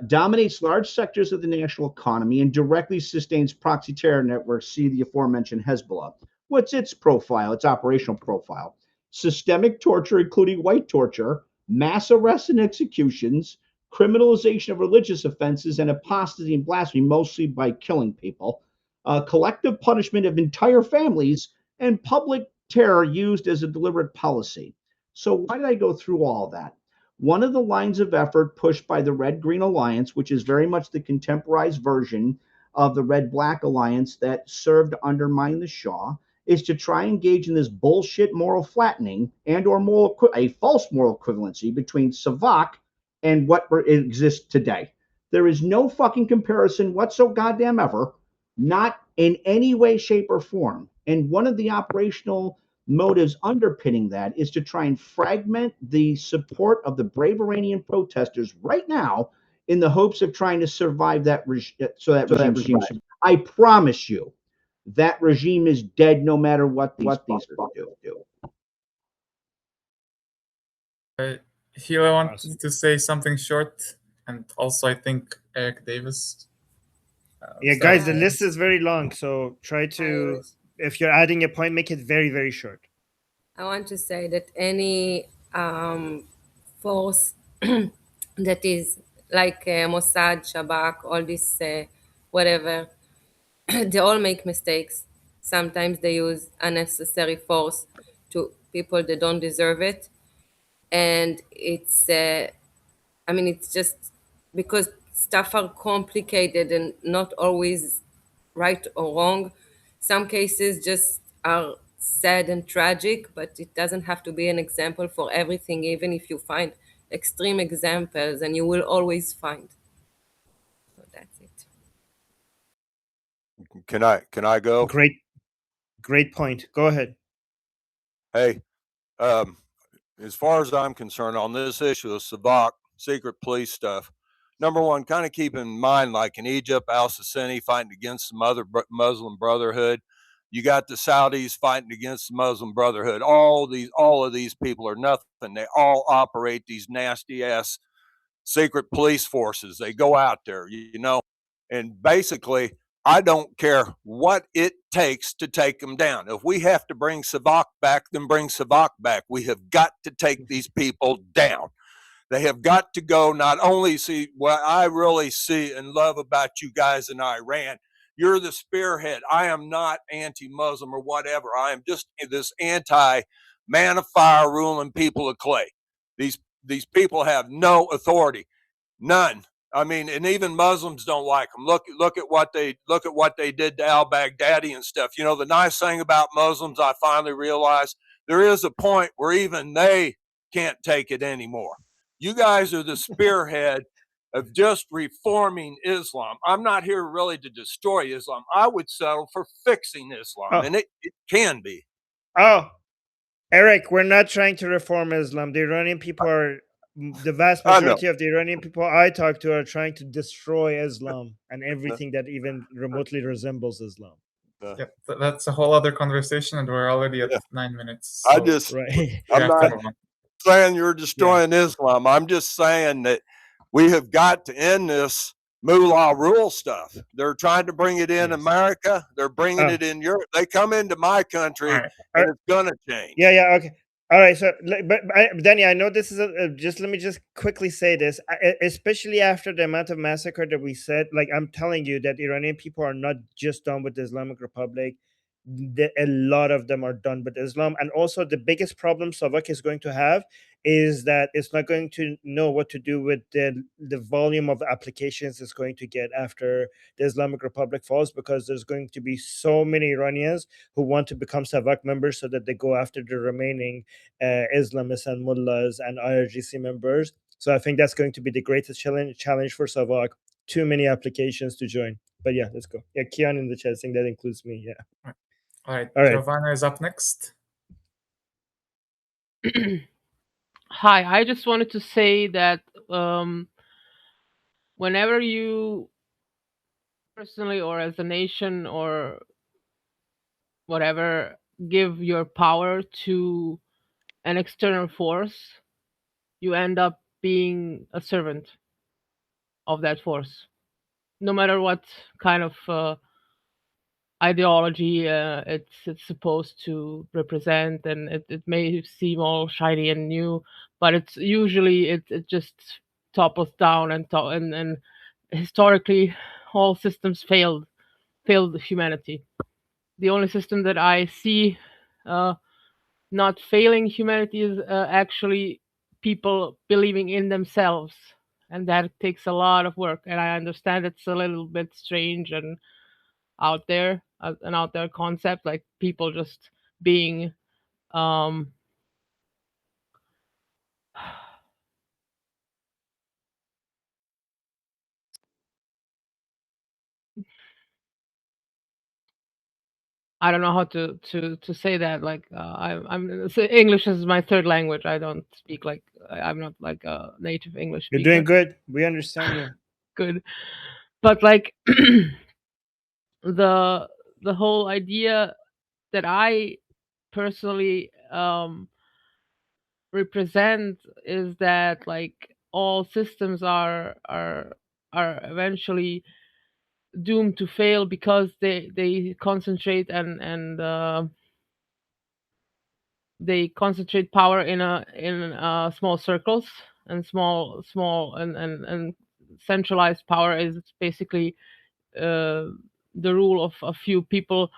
D: dominates large sectors of the national economy and directly sustains proxy terror networks. See the aforementioned Hezbollah. What's its profile, its operational profile? Systemic torture, including white torture, mass arrests and executions, criminalization of religious offenses, and apostasy and blasphemy, mostly by killing people. collective punishment of entire families, and public terror used as a deliberate policy. So why did I go through all that? One of the lines of effort pushed by the Red Green Alliance, which is very much the contemporized version of the Red Black Alliance that served to undermine the Shah, is to try and engage in this bullshit moral flattening and or a false moral equivalency between SAVAK and what exists today. There is no fucking comparison whatsoever, goddamn ever, not in any way, shape, or form. And one of the operational motives underpinning that is to try and fragment the support of the brave Iranian protesters right now in the hopes of trying to survive that regime. I promise you, that regime is dead no matter what these fuckers do.
E: Hila wanted to say something short, and also I think Eric Davis.
A: Yeah, guys, the list is very long, so try to, if you're adding a point, make it very, very short.
J: I want to say that any force that is like Mossad, Shabak, all this, whatever, they all make mistakes. Sometimes they use unnecessary force to people that don't deserve it. And it's, it's just because stuff are complicated and not always right or wrong. Some cases just are sad and tragic, but it doesn't have to be an example for everything, even if you find extreme examples, and you will always find. So that's it.
K: Can I go?
A: Great point. Go ahead.
K: Hey, as far as I'm concerned on this issue of SAVAK, secret police stuff, number one, kind of keep in mind, like in Egypt, al-Sisini fighting against some other Muslim Brotherhood. You got the Saudis fighting against the Muslim Brotherhood. All of these people are nothing. They all operate these nasty ass secret police forces. They go out there, and basically, I don't care what it takes to take them down. If we have to bring SAVAK back, then bring SAVAK back. We have got to take these people down. They have got to go. Not only see what I really see and love about you guys in Iran, you're the spearhead. I am not anti-Muslim or whatever. I am just this anti-man of fire ruling people of clay. These people have no authority, none. I mean, and even Muslims don't like them. Look at what they did to al-Baghdadi and stuff. The nice thing about Muslims, I finally realized, there is a point where even they can't take it anymore. You guys are the spearhead of just reforming Islam. I'm not here really to destroy Islam. I would settle for fixing Islam, and it can be.
A: Oh, Eric, we're not trying to reform Islam. The Iranian people are, the vast majority of the Iranian people I talk to are trying to destroy Islam and everything that even remotely resembles Islam.
E: Yeah, that's a whole other conversation, and we're already at 9 minutes.
K: So
E: I'm
K: not saying you're destroying Islam. I'm just saying that we have got to end this mullah rule stuff. They're trying to bring it in America. They're bringing it in Europe. They come into my country, and it's going to change.
A: Yeah. Okay. All right. So, but Danny, I know this is let me just quickly say this, especially after the amount of massacre that we said. Like, I'm telling you that Iranian people are not just done with the Islamic Republic. A lot of them are done with Islam. And also the biggest problem SAVAK is going to have is that it's not going to know what to do with the volume of applications it's going to get after the Islamic Republic falls, because there's going to be so many Iranians who want to become SAVAK members so that they go after the remaining Islamists and mullahs and IRGC members. So I think that's going to be the greatest challenge for SAVAK. Too many applications to join. But yeah, let's go. Yeah, Kian in the chat saying that includes me. Yeah.
E: All right.
A: All right.
E: Giovanna is up next.
C: Hi, I just wanted to say that whenever you personally or as a nation or whatever give your power to an external force, you end up being a servant of that force, no matter what kind of ideology it's supposed to represent. And it may seem all shiny and new, but it's usually it just topples down and historically all systems failed failed humanity. The only system that I see not failing humanity is actually people believing in themselves, and that takes a lot of work. And I understand it's a little bit strange and out there, an out there concept, like people just being um I don't know how to say that. Like English is my third language. I don't speak like I'm not like a native English
A: You're
C: speaker.
A: doing good. We understand you.
C: Good, but like the the whole idea that I personally represent is that like all systems are eventually doomed to fail because they concentrate and they concentrate power in small circles, and small and centralized power is basically uh, the rule of a few people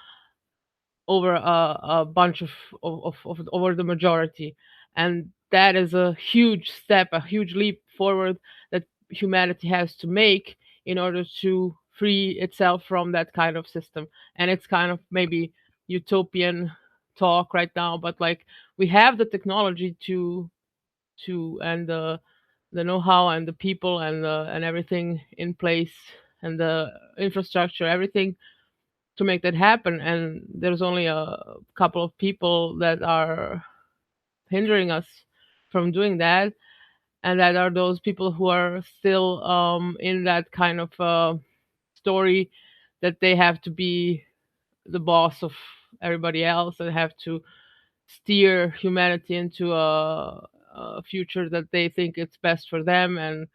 C: over a bunch of over the majority, and that is a huge step, a huge leap forward that humanity has to make in order to free itself from that kind of system. And it's kind of maybe utopian talk right now, but like we have the technology to and the know-how and the people and everything in place, and the infrastructure, everything to make that happen. And there's only a couple of people that are hindering us from doing that, and that are those people who are still in that kind of story that they have to be the boss of everybody else and have to steer humanity into a future that they think it's best for them. And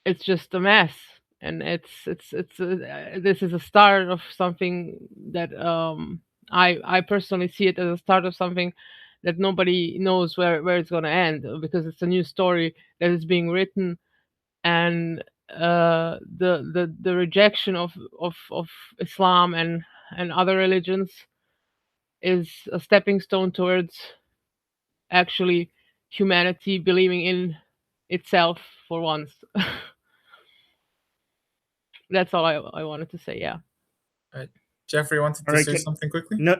C: it's just a mess. And this is a start of something that I personally see it as a start of something that nobody knows where it's going to end, because it's a new story that is being written. And the rejection of Islam and other religions is a stepping stone towards actually humanity believing in itself for once. That's all I wanted to say. Yeah.
E: Jeffrey wanted
A: All
E: to
A: right,
E: say something quickly.
A: no.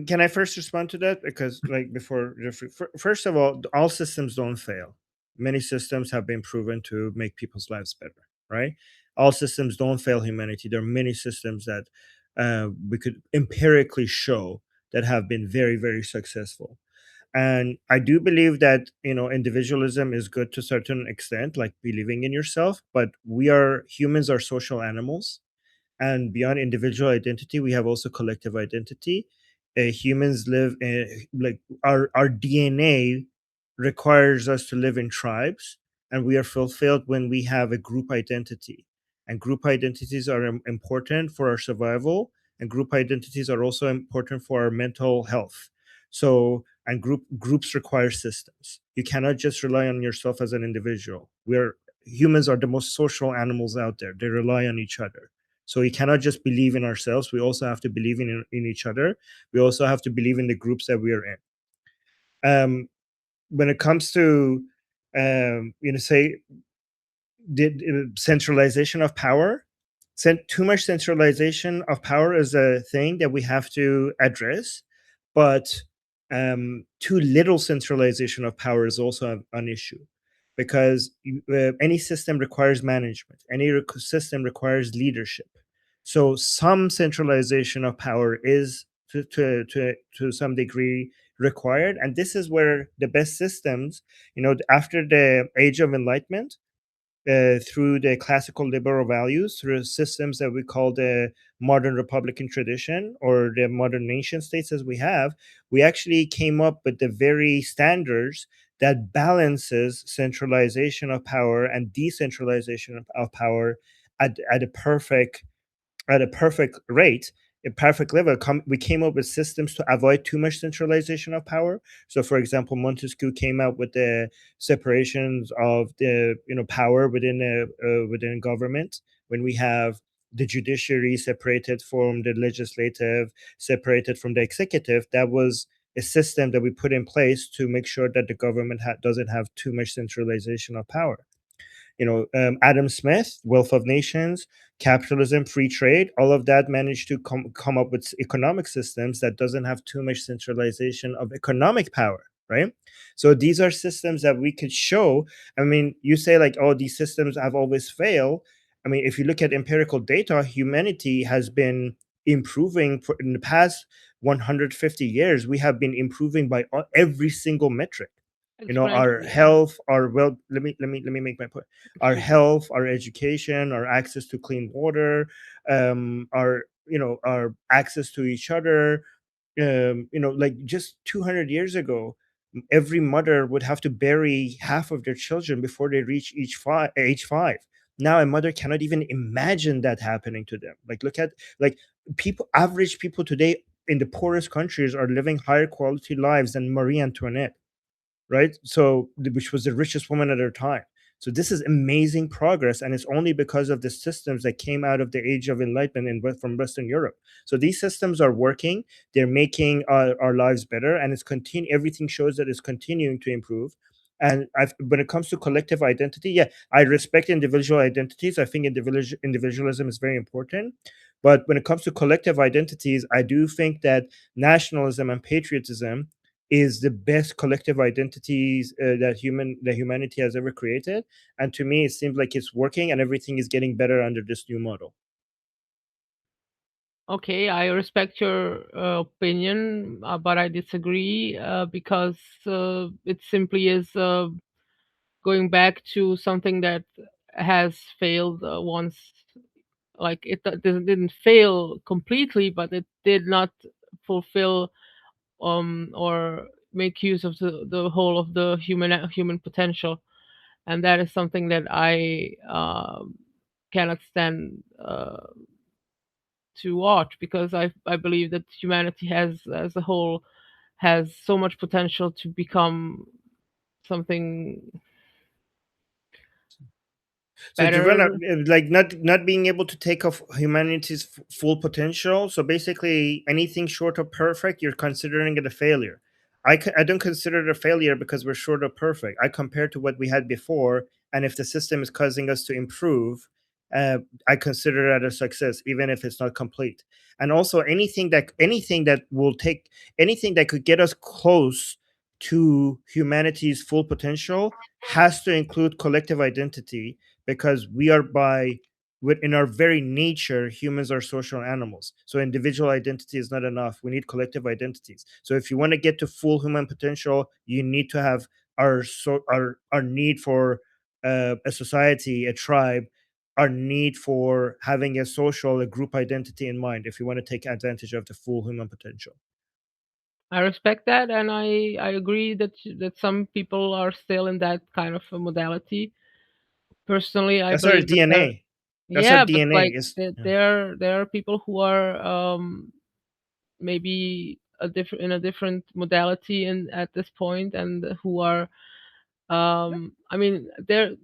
A: Can I first respond to that? Because, like, before Jeffrey, first of all systems don't fail. Many systems have been proven to make people's lives better. Right? All systems don't fail humanity. There are many systems that we could empirically show that have been very, very successful. And I do believe that individualism is good to a certain extent, like believing in yourself. But humans are social animals, and beyond individual identity we have also collective identity. Humans live in, like, our DNA requires us to live in tribes, and we are fulfilled when we have a group identity. And group identities are important for our survival, and group identities are also important for our mental health. So, and groups require systems. You cannot just rely on yourself as an individual. Humans are the most social animals out there. They rely on each other. So we cannot just believe in ourselves. We also have to believe in each other. We also have to believe in the groups that we are in. When it comes to, say, the centralization of power, too much centralization of power is a thing that we have to address. But too little centralization of power is also an issue, because any system requires management. Any system requires leadership. So some centralization of power is to some degree required, and this is where the best systems, after the age of enlightenment, through the classical liberal values, through systems that we call the modern republican tradition, or the modern nation states as we have, we actually came up with the very standards that balances centralization of power and decentralization of power at a perfect rate, a perfect level. We came up with systems to avoid too much centralization of power. So, for example, Montesquieu came out with the separations of the power within government. When we have the judiciary separated from the legislative, separated from the executive. That was a system that we put in place to make sure that the government doesn't have too much centralization of power. Adam Smith, Wealth of Nations, capitalism, free trade, all of that managed to come up with economic systems that doesn't have too much centralization of economic power, right? So these are systems that we could show. I mean, you say like, oh, these systems have always failed. I mean, if you look at empirical data, humanity has been improving in the past 150 years. We have been improving by every our metric. Our
C: Exponentially, yeah.
A: health, our well, let me make my point. Our
C: Excuse me.
A: health, our education, our access to clean water, our access to each other. Like just 200 years ago, every mother would have to bury half of their children before they reach age 5. Now a mother cannot even imagine that happening to them. Like look at like average people today in the poorest countries are living higher quality lives than Marie Antoinette, right? So, which was the richest woman at her time. So this is amazing progress, and it's only because of the systems that came out of the Age of Enlightenment from Western Europe. So these systems are working; they're making our lives better, and everything shows that it's continuing to improve. And when it comes to collective identity, yeah, I respect individual identities. I think individualism is very important. But when it comes to collective identities, I do think that nationalism and patriotism is the best collective identities that humanity has ever created. And to me, it seems like it's working, and everything is getting better under this new model.
C: Okay, I respect your opinion, but I disagree because it simply is going back to something that has failed once. Like didn't fail completely, but it did not fulfill or make use of the whole of the human potential, and that is something that I cannot stand to watch, because I believe that humanity has as a whole has so much potential to become something
A: So Giovanna,
C: better.
A: like not being able to take off humanity's full potential. So basically, anything short of perfect, you're considering it a failure. I don't consider it a failure because we're short of perfect. I compare to what we had before, and if the system is causing us to improve, uh, I consider that a success, even if it's not complete. And also, anything that could get us close to humanity's full potential has to include collective identity, because in our very nature, humans are social animals. So individual identity is not enough. We need collective identities. So if you want to get to full human potential, you need to have our need for a society, a tribe, our need for having a group identity in mind, if you want to take advantage of the full human potential.
C: I respect that, and I agree that some people are still in that kind of a modality. Personally, I
A: That's our
C: believe that
A: DNA. That's our
C: yeah, but
A: DNA.
C: like
A: Is yeah.
C: there are people who are maybe in a different modality and at this point, and who are I mean they're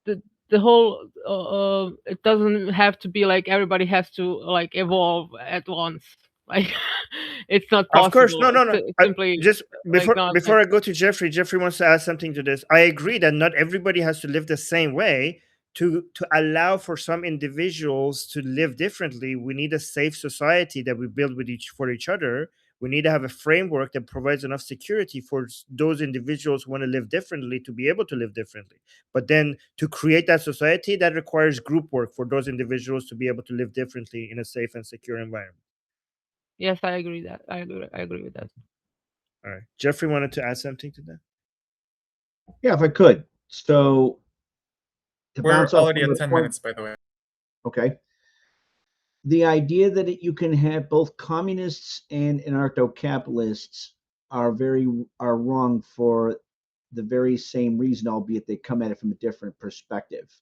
C: the the whole it doesn't have to be like everybody has to like evolve at once. Like it's not
A: Of course,
C: possible.
A: no, no,
C: It's
A: no.
C: simply
A: Just
C: like
A: before
C: not like
A: before I go to Jeffrey, Jeffrey wants to add something to this. I agree that not everybody has to live the same way. To allow for some individuals to live differently, we need a safe society that we build for each other. We need to have a framework that provides enough security for those individuals who want to live differently to be able to live differently. But then to create that society, that requires group work for those individuals to be able to live differently in a safe and secure environment.
C: yes, I agree with that.
A: All right. Jeffrey wanted to add something to that.
D: Yeah, if I could. So to
E: We're
D: bounce off
E: already
D: one
E: at
D: of the
E: 10
D: point,
E: minutes, by the way.
D: okay. The idea that you can have both communists and anarcho-capitalists are wrong for the very same reason, albeit they come at it from a different perspective.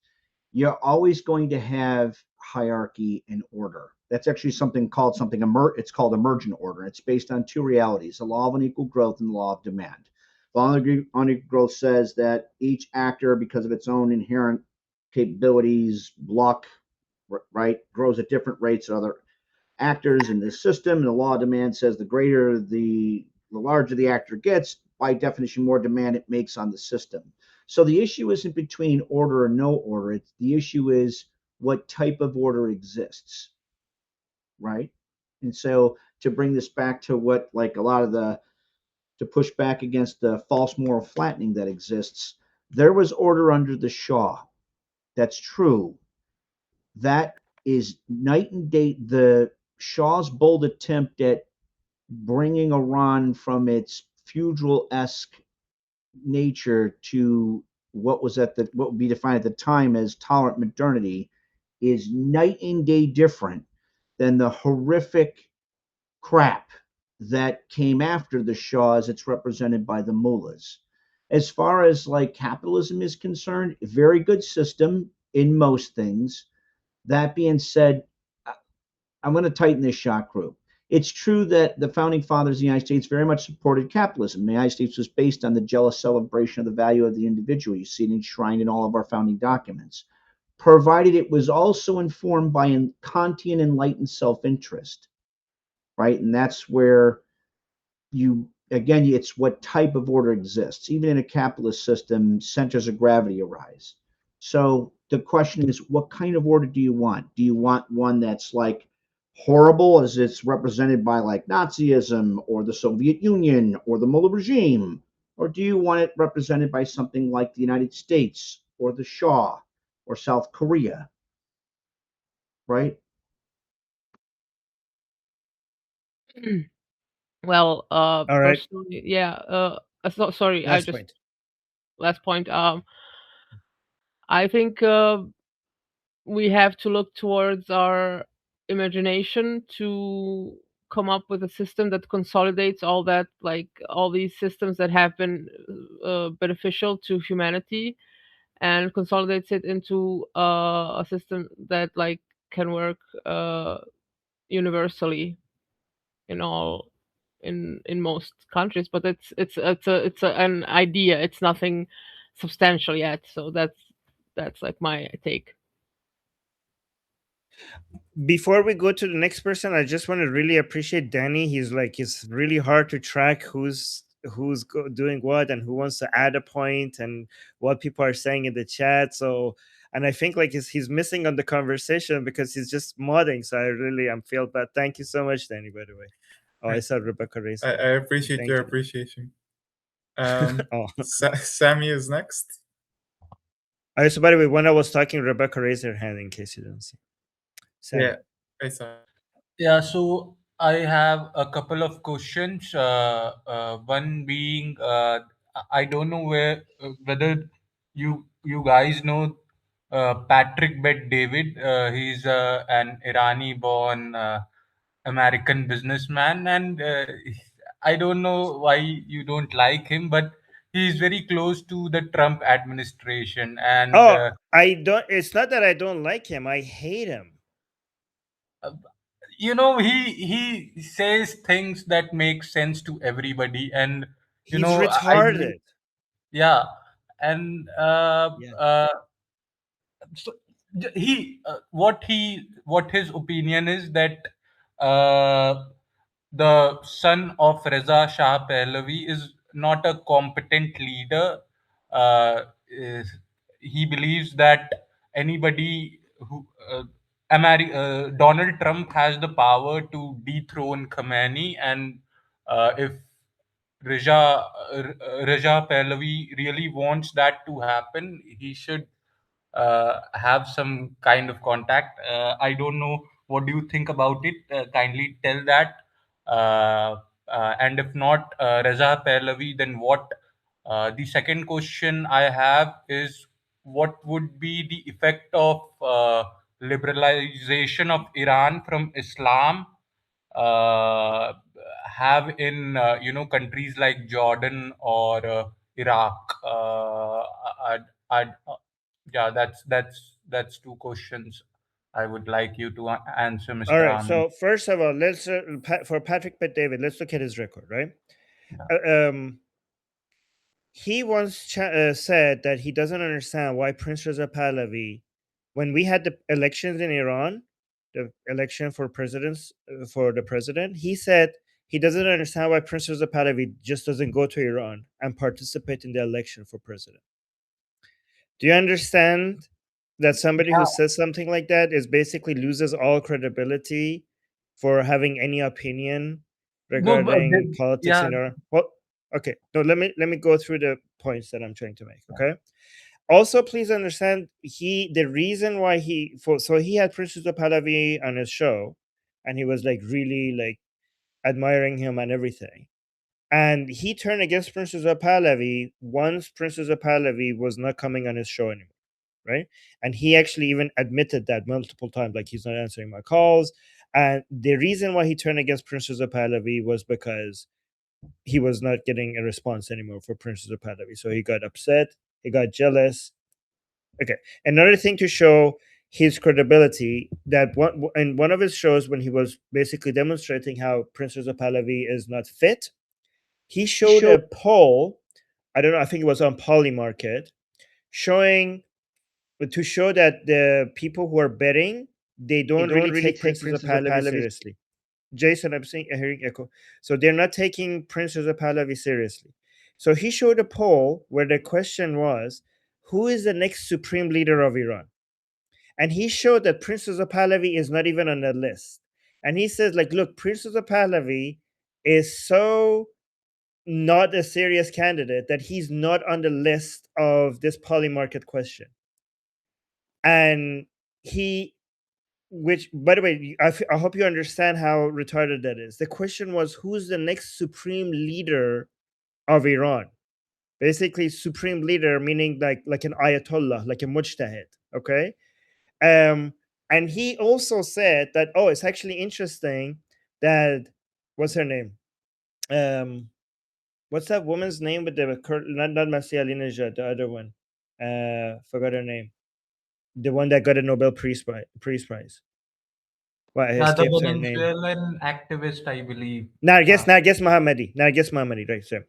D: You're always going to have hierarchy and order. That's actually it's called emergent order. It's based on two realities: the law of unequal growth and the law of demand. The law of unequal growth says that each actor, because of its own inherent capabilities, luck, right? Grows at different rates than other actors in this system. And the law of demand says the larger the actor gets, by definition, more demand it makes on the system. So the issue isn't between order or no order. The issue is what type of order exists, right? And so to bring this back to what, like, a lot of the to push back against the false moral flattening that exists, there was order under the Shah. That's true. That is night and day. The Shah's bold attempt at bringing Iran from its feudal-esque nature to what would be defined at the time as tolerant modernity is night and day different than the horrific crap that came after the Shah as it's represented by the mullahs. As far as like capitalism is concerned, very good system in most things. That being said, I'm going to tighten this shot group. It's true that the founding fathers of the United States very much supported capitalism. The United States was based on the jealous celebration of the value of the individual. You see it enshrined in all of our founding documents, provided it was also informed by Kantian enlightened self-interest, right? And that's where it's what type of order exists. Even in a capitalist system, centers of gravity arise. So the question is, what kind of order do you want? Do you want one that's like horrible as it's represented by like Nazism or the Soviet Union or the Mullah regime? Or do you want it represented by something like the United States or the Shah or South Korea? Right?
C: Well,
A: All right.
C: personally, yeah. Sorry, I
A: Last
C: just
A: point.
C: last point. I think we have to look towards our imagination to come up with a system that consolidates all that, like all these systems that have been beneficial to humanity, and consolidates it into a system that like can work universally in all in most countries. But an idea. It's nothing substantial yet. So that's like my take.
A: Before we go to the next person, I just want to really appreciate Danny. It's really hard to track doing what and who wants to add a point and what people are saying in the chat. So, and I think like he's missing on the conversation because he's just modding. So I'm feel bad. Thank you so much, Danny. By the way, oh, I saw Rebecca raise
E: I
A: hand.
E: appreciate
A: Thank
E: your
A: you.
E: appreciation.
A: Oh,
E: Sammy is next.
A: so by the way, when I was talking, Rebecca raised her hand in case you don't see. Sam.
E: Yeah, I saw.
L: Yeah, so I have a couple of questions. One being, I don't know whether you guys know Patrick Bet David. He's an Irani-born American businessman, and I don't know why you don't like him, but he's very close to the Trump administration, and
A: Oh, I don't. It's not that I don't like him. I hate him.
L: he says things that make sense to everybody, and
A: He's
L: I believe,
A: retarded.
L: yeah. And
A: Yeah.
L: so what his opinion is that uh, the son of Reza Shah Pahlavi is not a competent leader. Uh, he believes that anybody who Donald Trump has the power to dethrone Khamenei, and if Reza Pahlavi really wants that to happen, he should have some kind of contact. I don't know. What do you think about it? Kindly tell that. And if not Reza Pahlavi, then what? The second question I have is, what would be the effect of liberalization of Iran from Islam uh, have in countries like Jordan or Iraq? Yeah, that's two questions I would like you to answer,
A: All
L: Mr.
A: right.
L: Anand.
A: So first of all, let's for Patrick Bet David, let's look at his record, right?
L: Yeah.
A: He once said that he doesn't understand why Prince Reza Pahlavi when we had the elections in Iran, the election for presidents for the president, he said he doesn't understand why Prince Reza Pahlavi just doesn't go to Iran and participate in the election for president. Do you understand that somebody who says something like that is basically loses all credibility for having any opinion
L: No, but
A: regarding politics
L: yeah.
A: in Iran? Well, okay. No, let me go through the points that I'm trying to make. Okay. Also, please understand the reason why he had Prince Reza Pahlavi on his show, and he was like really like admiring him and everything. And he turned against Prince Reza Pahlavi once Prince Reza Pahlavi was not coming on his show anymore, right? And he actually even admitted that multiple times, like he's not answering my calls. And the reason why he turned against Prince Reza Pahlavi was because he was not getting a response anymore for Prince Reza Pahlavi. So he got upset, he got jealous. Okay. Another thing to show his credibility, that in one of his shows when he was basically demonstrating how Prince Reza Pahlavi is not fit, he showed a poll. I don't know. I think it was on Polymarket, showing to show that the people who are betting, they don't really take Prince Reza Pahlavi seriously. Jason, I'm hearing echo. So they're not taking Prince Reza Pahlavi seriously. So he showed a poll where the question was, who is the next supreme leader of Iran? And he showed that Prince Reza Pahlavi is not even on the list. And he says, like, look, Prince Reza Pahlavi is so not a serious candidate that he's not on the list of this Polymarket question. And which, by the way, I hope you understand how retarded that is. The question was, who's the next supreme leader of Iran? Basically, supreme leader meaning like an ayatollah, like a mujtahid. Okay. And he also said that, oh, it's actually interesting that, what's her name? What's that woman's name with the not Masih Alinejad, the other one? Forgot her name. The one that got a Nobel Peace Prize. Well, it
L: The
A: escapes her name.
L: Venezuelan activist, I believe.
A: Narges Mohammadi. Narges Mohammadi, right, sir.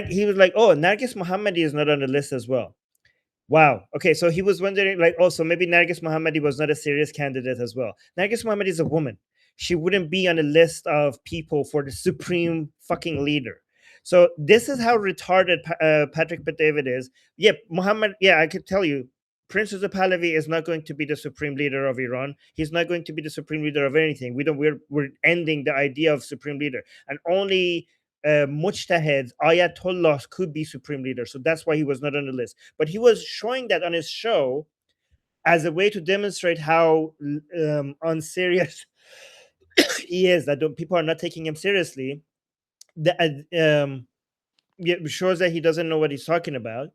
A: He was like, oh, Narges Mohammadi is not on the list as well. Wow. Okay, so he was wondering, like, oh, so maybe Narges Mohammadi was not a serious candidate as well. Narges Mohammadi is a woman. She wouldn't be on a list of people for the supreme fucking leader. So this is how retarded Patrick Bet-David is. Yeah, I could tell you, Prince Reza Pahlavi is not going to be the supreme leader of Iran. He's not going to be the supreme leader of anything. We're ending the idea of supreme leader, and only mujtahids, ayatollahs could be supreme leader. So that's why he was not on the list. But he was showing that on his show as a way to demonstrate how unserious he is, that people are not taking him seriously. It shows that he doesn't know what he's talking about.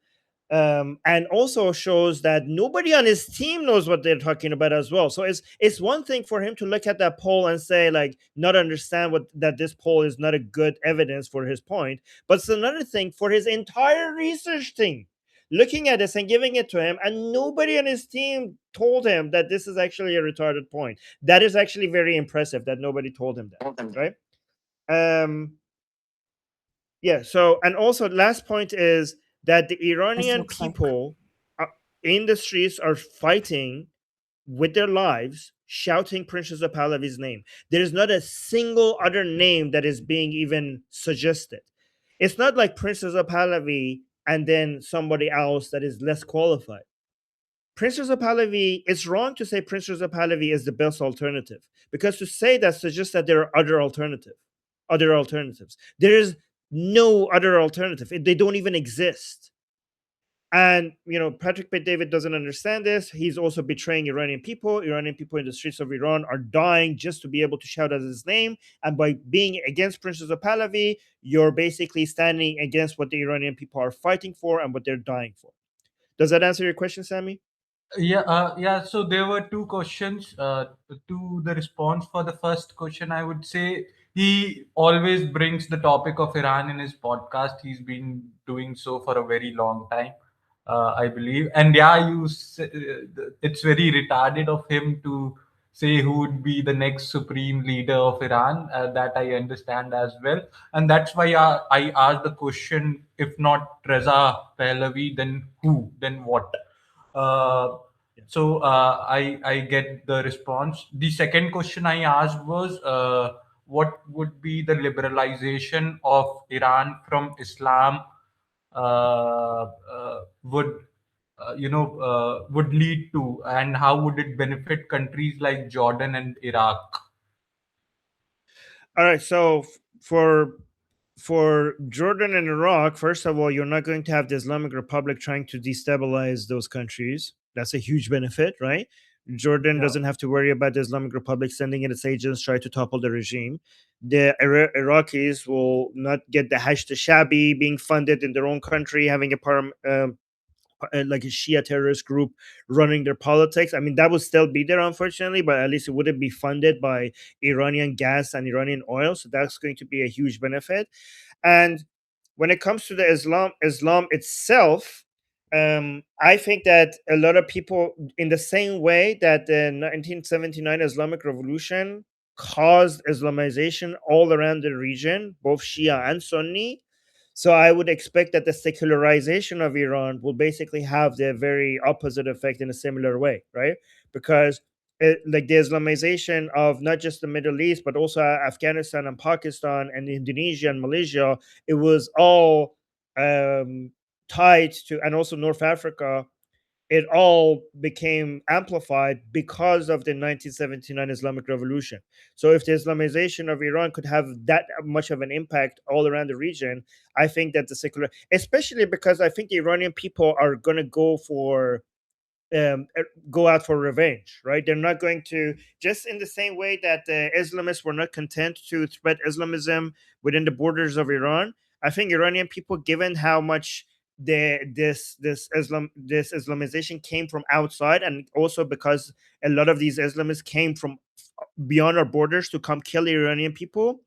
A: And also shows that nobody on his team knows what they're talking about as well. So it's one thing for him to look at that poll and say, like, not understand that this poll is not a good evidence for his point, but it's another thing for his entire research team looking at this and giving it to him, and nobody on his team told him that this is actually a retarded point. That is actually very impressive that nobody told him that, right? Yeah. So, and also, last point is that the Iranian people in the streets are fighting with their lives, shouting Prince Reza Pahlavi's name. There is not a single other name that is being even suggested. It's not like Prince Reza Pahlavi and then somebody else that is less qualified. Prince Reza Pahlavi, it's wrong to say Prince Reza Pahlavi is the best alternative, because to say that suggests that there are other alternatives. There is no other alternative. They don't even exist. And, Patrick Bet-David doesn't understand this. He's also betraying Iranian people. Iranian people in the streets of Iran are dying just to be able to shout out his name. And by being against Prince Reza Pahlavi, you're basically standing against what the Iranian people are fighting for and what they're dying for. Does that answer your question, Sammy?
L: Yeah. So there were two questions. To the response for the first question, I would say he always brings the topic of Iran in his podcast. He's been doing so for a very long time, I believe. And yeah, it's very retarded of him to say who would be the next supreme leader of Iran. That I understand as well, and that's why I asked the question: if not Reza Pahlavi, then who? Then what? Uh, So I get the response. The second question I asked was, what would be the liberalization of Iran from Islam would would lead to, and how would it benefit countries like Jordan and Iraq?
A: All right, so for Jordan and Iraq, first of all, you're not going to have the Islamic Republic trying to destabilize those countries. That's a huge benefit, right? Jordan
L: Yeah.
A: doesn't have to worry about the Islamic Republic sending in its agents try to topple the regime. The Iraqis will not get the Hashd Shabi being funded in their own country, having a like a Shia terrorist group running their politics. I mean, that would still be there, unfortunately, but at least it wouldn't be funded by Iranian gas and Iranian oil. So that's going to be a huge benefit. And when it comes to the Islam itself, I think that a lot of people, in the same way that the 1979 Islamic Revolution caused Islamization all around the region, both Shia and Sunni, so I would expect that the secularization of Iran will basically have the very opposite effect in a similar way, right? Because like the Islamization of not just the Middle East, but also Afghanistan and Pakistan and Indonesia and Malaysia, it was all um, tied to, and also North Africa, it all became amplified because of the 1979 Islamic Revolution. So, if the Islamization of Iran could have that much of an impact all around the region, I think that the secular, especially because I think the Iranian people are going to go out for revenge, right? They're not going to, just in the same way that the Islamists were not content to spread Islamism within the borders of Iran. I think Iranian people, given how much this Islamization came from outside, and also because a lot of these Islamists came from beyond our borders to come kill Iranian people,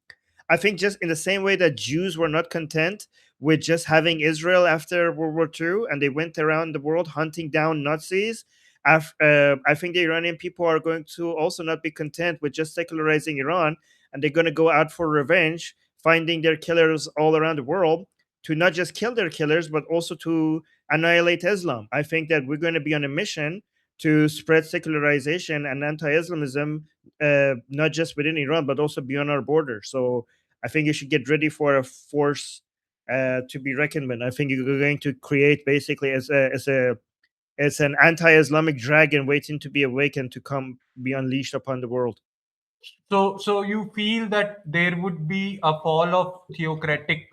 A: I think just in the same way that Jews were not content with just having Israel after World War II, and they went around the world hunting down Nazis. I think the Iranian people are going to also not be content with just secularizing Iran, and they're going to go out for revenge, finding their killers all around the world to not just kill their killers, but also to annihilate Islam. I think that we're going to be on a mission to spread secularization and anti-Islamism, not just within Iran, but also beyond our borders. So I think you should get ready for a force to be reckoned with. I think you're going to create basically as an anti-Islamic dragon waiting to be awakened to come be unleashed upon the world.
L: So you feel that there would be a fall of theocratic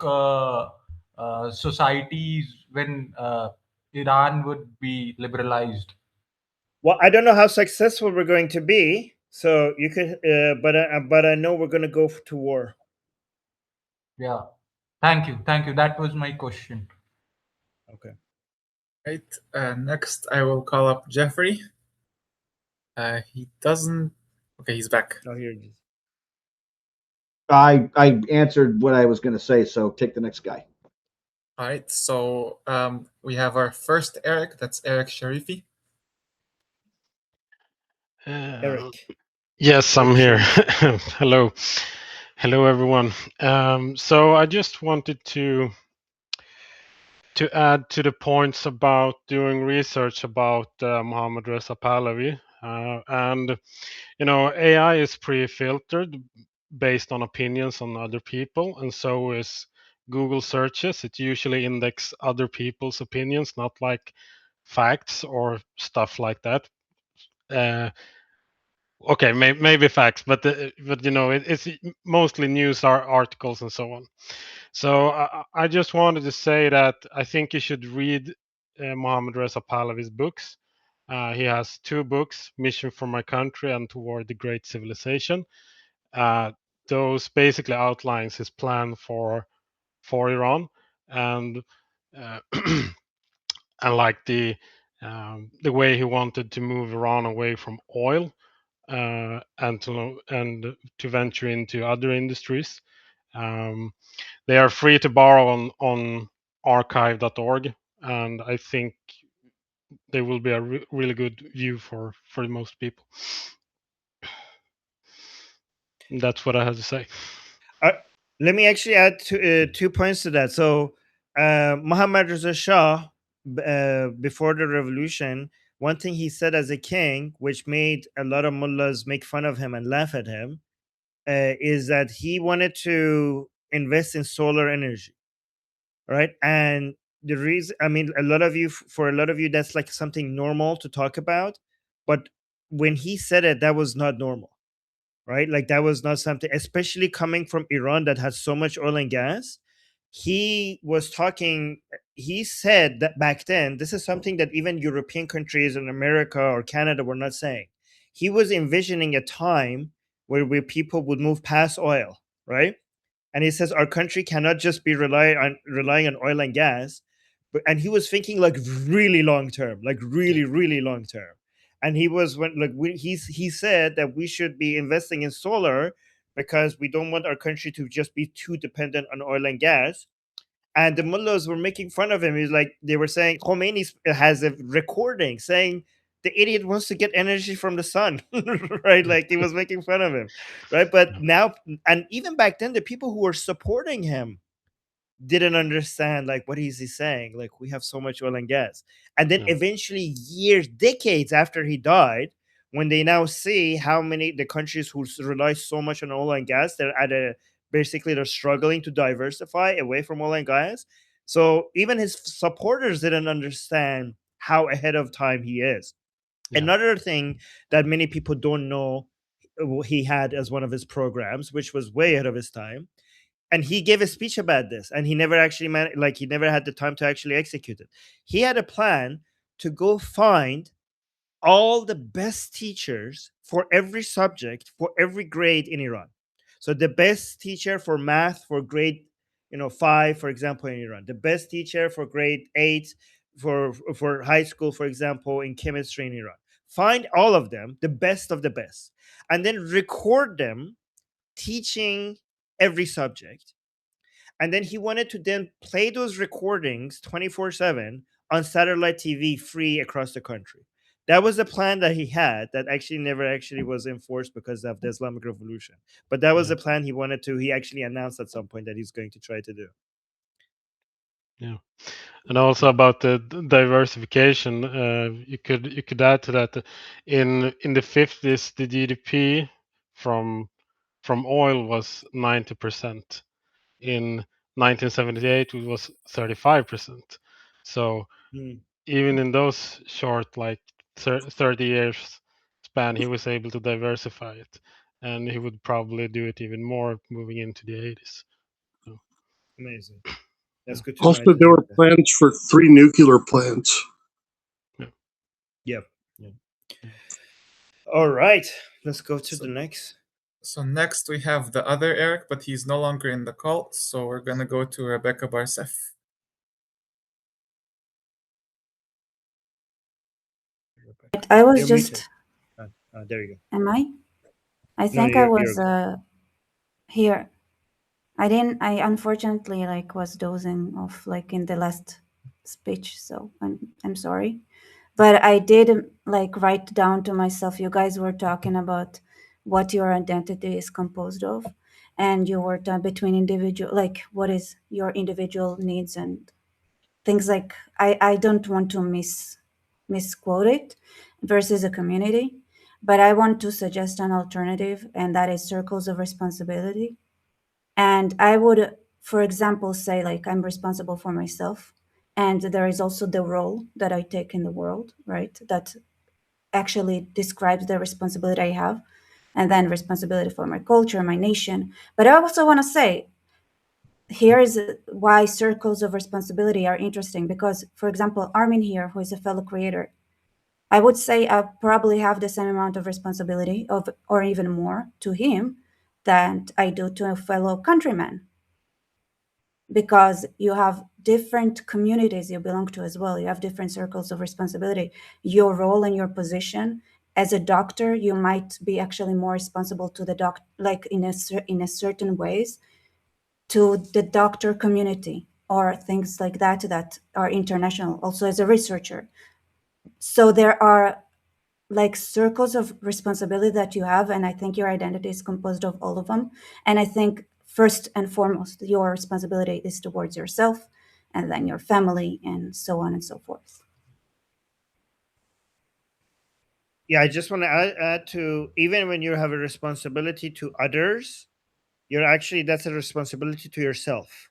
L: societies when Iran would be liberalized?
A: Well, I don't know how successful we're going to be. So you could, but I know we're going to go to war.
L: Yeah. Thank you. Thank you. That was my question.
A: Okay.
E: Right. Next, I will call up Jeffrey. He doesn't. Okay, he's back.
A: Oh, here it is.
D: I answered what I was going to say, so take the next guy.
E: All right. So we have our first Eric. That's Eric Sharifi.
A: Eric.
M: Yes, I'm here. Hello. Hello, everyone. So I just wanted to add to the points about doing research about Mohammad Reza Pahlavi. And, AI is pre-filtered based on opinions on other people, and so is Google searches. It usually index other people's opinions, not like facts or stuff like that. Okay, maybe facts, but it's mostly news articles and so on. So I just wanted to say that I think you should read Mohammad Reza Pahlavi's books. He has two books, Mission for My Country and Toward the Great Civilization. Those basically outlines his plan for Iran, and and like the way he wanted to move Iran away from oil and to venture into other industries. They are free to borrow on archive.org, and I think they will be a really good view for most people. That's what I have to say.
A: Let me actually add 2 points to that. So Muhammad Reza Shah, before the revolution, one thing he said as a king, which made a lot of mullahs make fun of him and laugh at him, is that he wanted to invest in solar energy, right? And the reason, I mean, for a lot of you, that's like something normal to talk about, but when he said it, that was not normal, right? Like that was not something, especially coming from Iran that has so much oil and gas. He said that back then, this is something that even European countries in America or Canada were not saying. He was envisioning a time where people would move past oil, right? And he says our country cannot just be relying on oil and gas, and he was thinking like really long term, like really long term. And he said that we should be investing in solar because we don't want our country to just be too dependent on oil and gas. And the mullahs were making fun of him. He's like, they were saying Khomeini has a recording saying the idiot wants to get energy from the sun, right? Like he was making fun of him, right? But now, and even back then, the people who were supporting him didn't understand like what is he saying. Like we have so much oil and gas, and then eventually, decades after he died, when they now see how many the countries who rely so much on oil and gas, they're struggling to diversify away from oil and gas. So even his supporters didn't understand how ahead of time he is. Another thing that many people don't know, he had as one of his programs, which was way ahead of his time, and he gave a speech about this, and he never actually he never had the time to actually execute it. He had a plan to go find all the best teachers for every subject, for every grade in Iran. So the best teacher for math for grade 5, for example, in Iran, the best teacher for grade 8 for high school, for example, in chemistry in Iran. Find all of them, the best of the best, and then record them teaching every subject. And then he wanted to then play those recordings 24/7 on satellite TV free across the country. That was the plan that he had that actually never actually was enforced because of the Islamic Revolution. But that was the plan he actually announced at some point that he's going to try to do.
M: Yeah. And also about the diversification, you could add to that. In the 50s, the GDP from oil was 90%. In 1978, it was 35%. So even in those short, like 30 years span, he was able to diversify it, and he would probably do it even more moving into the 80s. So.
A: Amazing. That's good to
G: Also,
A: know.
G: there were plans for 3 nuclear plants.
A: Yep. All right, let's go to the next.
E: So next we have the other Eric, but he's no longer in the call. So we're gonna go to Rebecca Barsef.
F: I was just.
A: There you
F: go. Am I? I think I was here. I unfortunately was dozing off in the last speech, so I'm sorry. But I did write down to myself, you guys were talking about what your identity is composed of, and you were between individual, what is your individual needs and things I don't want to misquote it versus a community, but I want to suggest an alternative, and that is circles of responsibility. And I would, for example, say I'm responsible for myself, and there is also the role that I take in the world, right? That actually describes the responsibility I have, and then responsibility for my culture, my nation. But I also want to say, here is why circles of responsibility are interesting, because, for example, Armin here, who is a fellow creator, I would say I probably have the same amount of responsibility or even more to him than I do to a fellow countryman, because you have different communities you belong to as well. You have different circles of responsibility. Your role and your position as a doctor, you might be actually more responsible to the doctor, in a certain ways, to the doctor community or things like that are international. Also as a researcher, so there are circles of responsibility that you have, and I think your identity is composed of all of them. And I think first and foremost, your responsibility is towards yourself, and then your family, and so on and so forth.
A: Yeah, I just want to add to, even when you have a responsibility to others, that's a responsibility to yourself,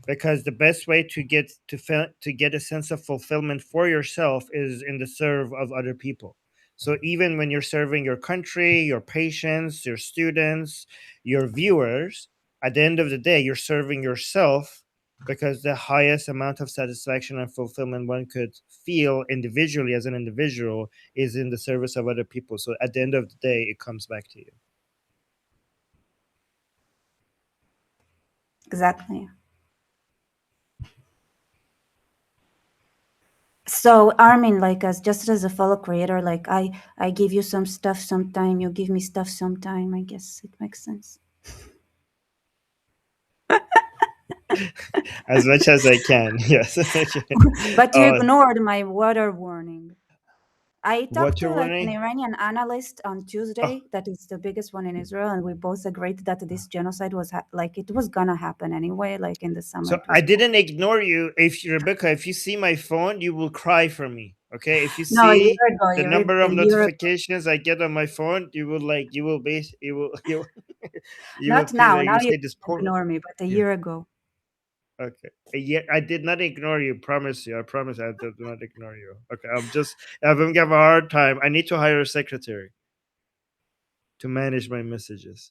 A: because the best way to get a sense of fulfillment for yourself is in the serve of other people. So even when you're serving your country, your patients, your students, your viewers, at the end of the day you're serving yourself, because the highest amount of satisfaction and fulfillment one could feel individually as an individual is in the service of other people. So at the end of the day it comes back to you.
F: Exactly. So Armin, like, as a fellow creator, like I give you some stuff sometime, you give me stuff sometime. I guess it makes sense.
A: As much as I can. Yes.
F: But you ignored my water warning. I talked to
A: Water
F: like an
A: warning.
F: Iranian analyst on
A: Oh,
F: Tuesday that is the biggest one in Israel, and we both agreed that this genocide was like it was gonna happen anyway, like in the summer.
A: so
F: It was
A: I didn't ignore you. If Rebecca, if you see my phone, you will cry for me. Okay. If you
F: no, a
A: see
F: year ago.
A: the
F: You read
A: number
F: a
A: of
F: year ago.
A: notifications I get on my phone, you will like you will base you will you you will
F: Not
A: feel
F: now.
A: like
F: Now
A: you
F: you
A: say this poor.
F: ignore me, but a
A: Yeah.
F: year ago.
A: Okay. Yeah, I did not ignore you. Promise you. I promise I did not ignore you. Okay. I'm gonna have a hard time. I need to hire a secretary to manage my messages.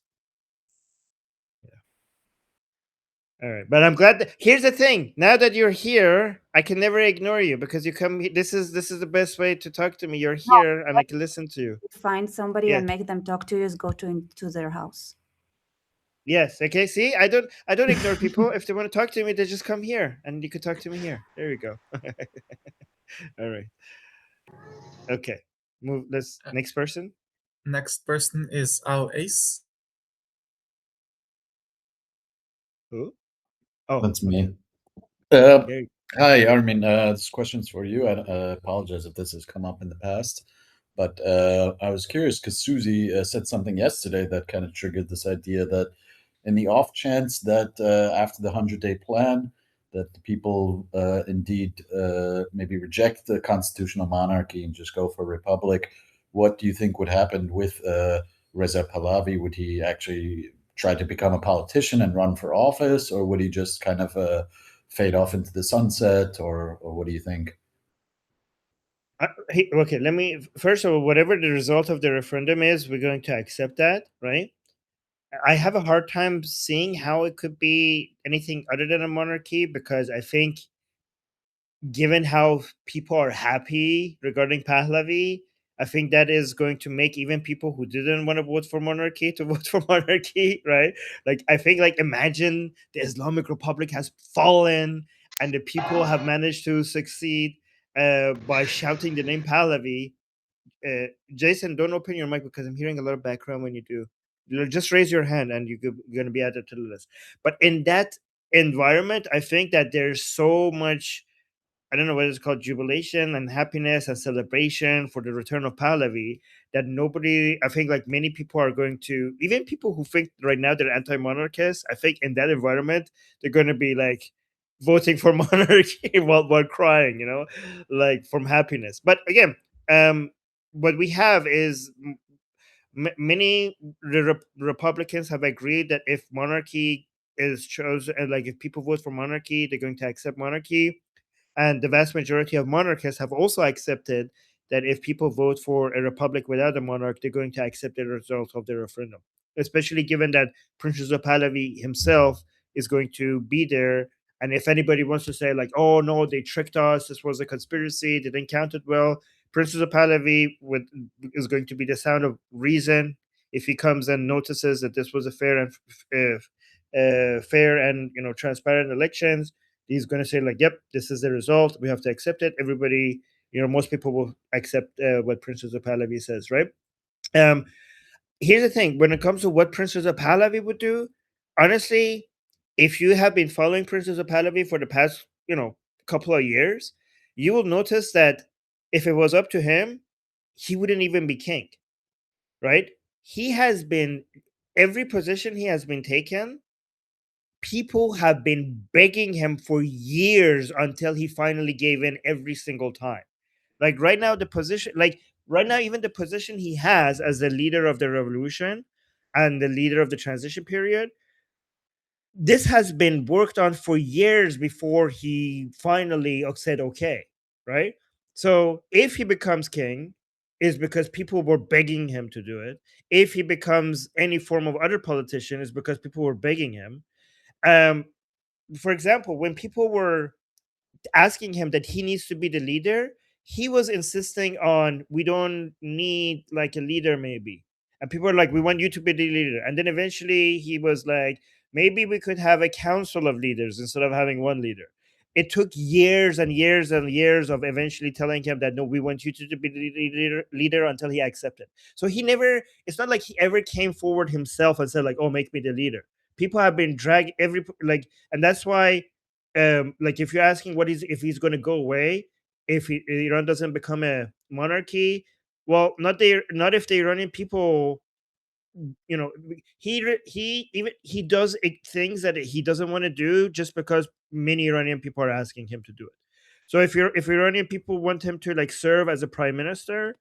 A: All right, but I'm glad. Here's the thing: now that you're here, I can never ignore you because you come. This is the best way to talk to me. You're
F: No,
A: here, and I can listen to you.
F: find somebody
A: Yeah.
F: and make them talk to you is go into their house.
A: Yes. Okay. See, I don't ignore people. If they want to talk to me, they just come here, and you could talk to me here. There we go. All right. Okay. Move. Let's next person.
E: Next person is Al Ace.
A: Who? Oh,
N: That's me.
A: there you
N: Hi, Armin. This question's for you. I apologize if this has come up in the past, but I was curious because Susie said something yesterday that kind of triggered this idea that in the off chance that after the 100-day plan, that the people indeed maybe reject the constitutional monarchy and just go for republic, what do you think would happen with Reza Pahlavi? Would he actually try to become a politician and run for office, or would he just kind of fade off into the sunset, or what do you think?
A: Okay, let me first of all, whatever the result of the referendum is, we're going to accept that, right? I have a hard time seeing how it could be anything other than a monarchy, because I think, given how people are happy regarding Pahlavi, I think that is going to make even people who didn't want to vote for monarchy to vote for monarchy, right? Like, I think, like, imagine the Islamic Republic has fallen and the people have managed to succeed by shouting the name Pahlavi. Jason, don't open your mic because I'm hearing a lot of background when you do. Just raise your hand and you're going to be added to the list. But in that environment, I think that there's so much, I don't know what it's called, jubilation and happiness and celebration for the return of Pahlavi, that nobody, I think, like, many people are going to, even people who think right now they're anti-monarchists, I think in that environment, they're going to be like voting for monarchy while crying, like from happiness. But again, what we have is many Republicans have agreed that if monarchy is chosen, and like if people vote for monarchy, they're going to accept monarchy. And the vast majority of monarchists have also accepted that if people vote for a republic without a monarch, they're going to accept the result of the referendum, especially given that Prince Reza Pahlavi himself is going to be there. And if anybody wants to say, like, oh, no, they tricked us, this was a conspiracy, they didn't count it well, Prince Reza Pahlavi is going to be the sound of reason if he comes and notices that this was a fair and transparent elections. He's going to say, like, yep, this is the result, we have to accept it. Everybody, most people will accept what Princess of Pahlavi says, right? Here's the thing: when it comes to what Princess of Pahlavi would do, honestly, if you have been following Princess of Pahlavi for the past couple of years, you will notice that if it was up to him, he wouldn't even be king, right? He has been, every position he has been taken, people have been begging him for years until he finally gave in every single time. Like right now, the position, like right now, even the position he has as the leader of the revolution and the leader of the transition period, this has been worked on for years before he finally said okay, right? So if he becomes king, is because people were begging him to do it. If he becomes any form of other politician, is because people were begging him. Um, for example, when people were asking him that he needs to be the leader, he was insisting on, we don't need like a leader, maybe. And people were like, we want you to be the leader. And then eventually he was like, maybe we could have a council of leaders instead of having one leader. It took years and years and years of eventually telling him that, no, we want you to be the leader until he accepted. So he never, it's not like he ever came forward himself and said like, oh, make me the leader. People have been dragged like, and that's why like if you're asking what is if he's going to go away if Iran doesn't become a monarchy, well, not if the Iranian people, he does things that he doesn't want to do just because many Iranian people are asking him to do it. So if Iranian people want him to like serve as a prime minister,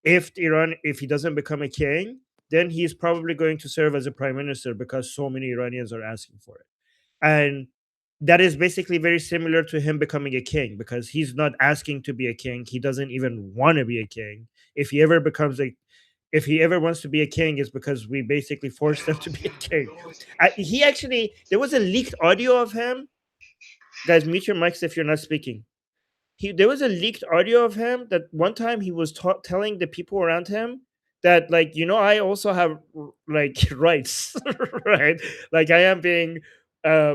A: if he doesn't become a king, then he's probably going to serve as a prime minister because so many Iranians are asking for it. And that is basically very similar to him becoming a king, because he's not asking to be a king. He doesn't even want to be a king. If he ever wants to be a king, is because we basically forced him to be a king. There was a leaked audio of him. Guys, mute your mics if you're not speaking. There was a leaked audio of him that one time he was telling the people around him that, like, I also have like rights, right? Like, I am being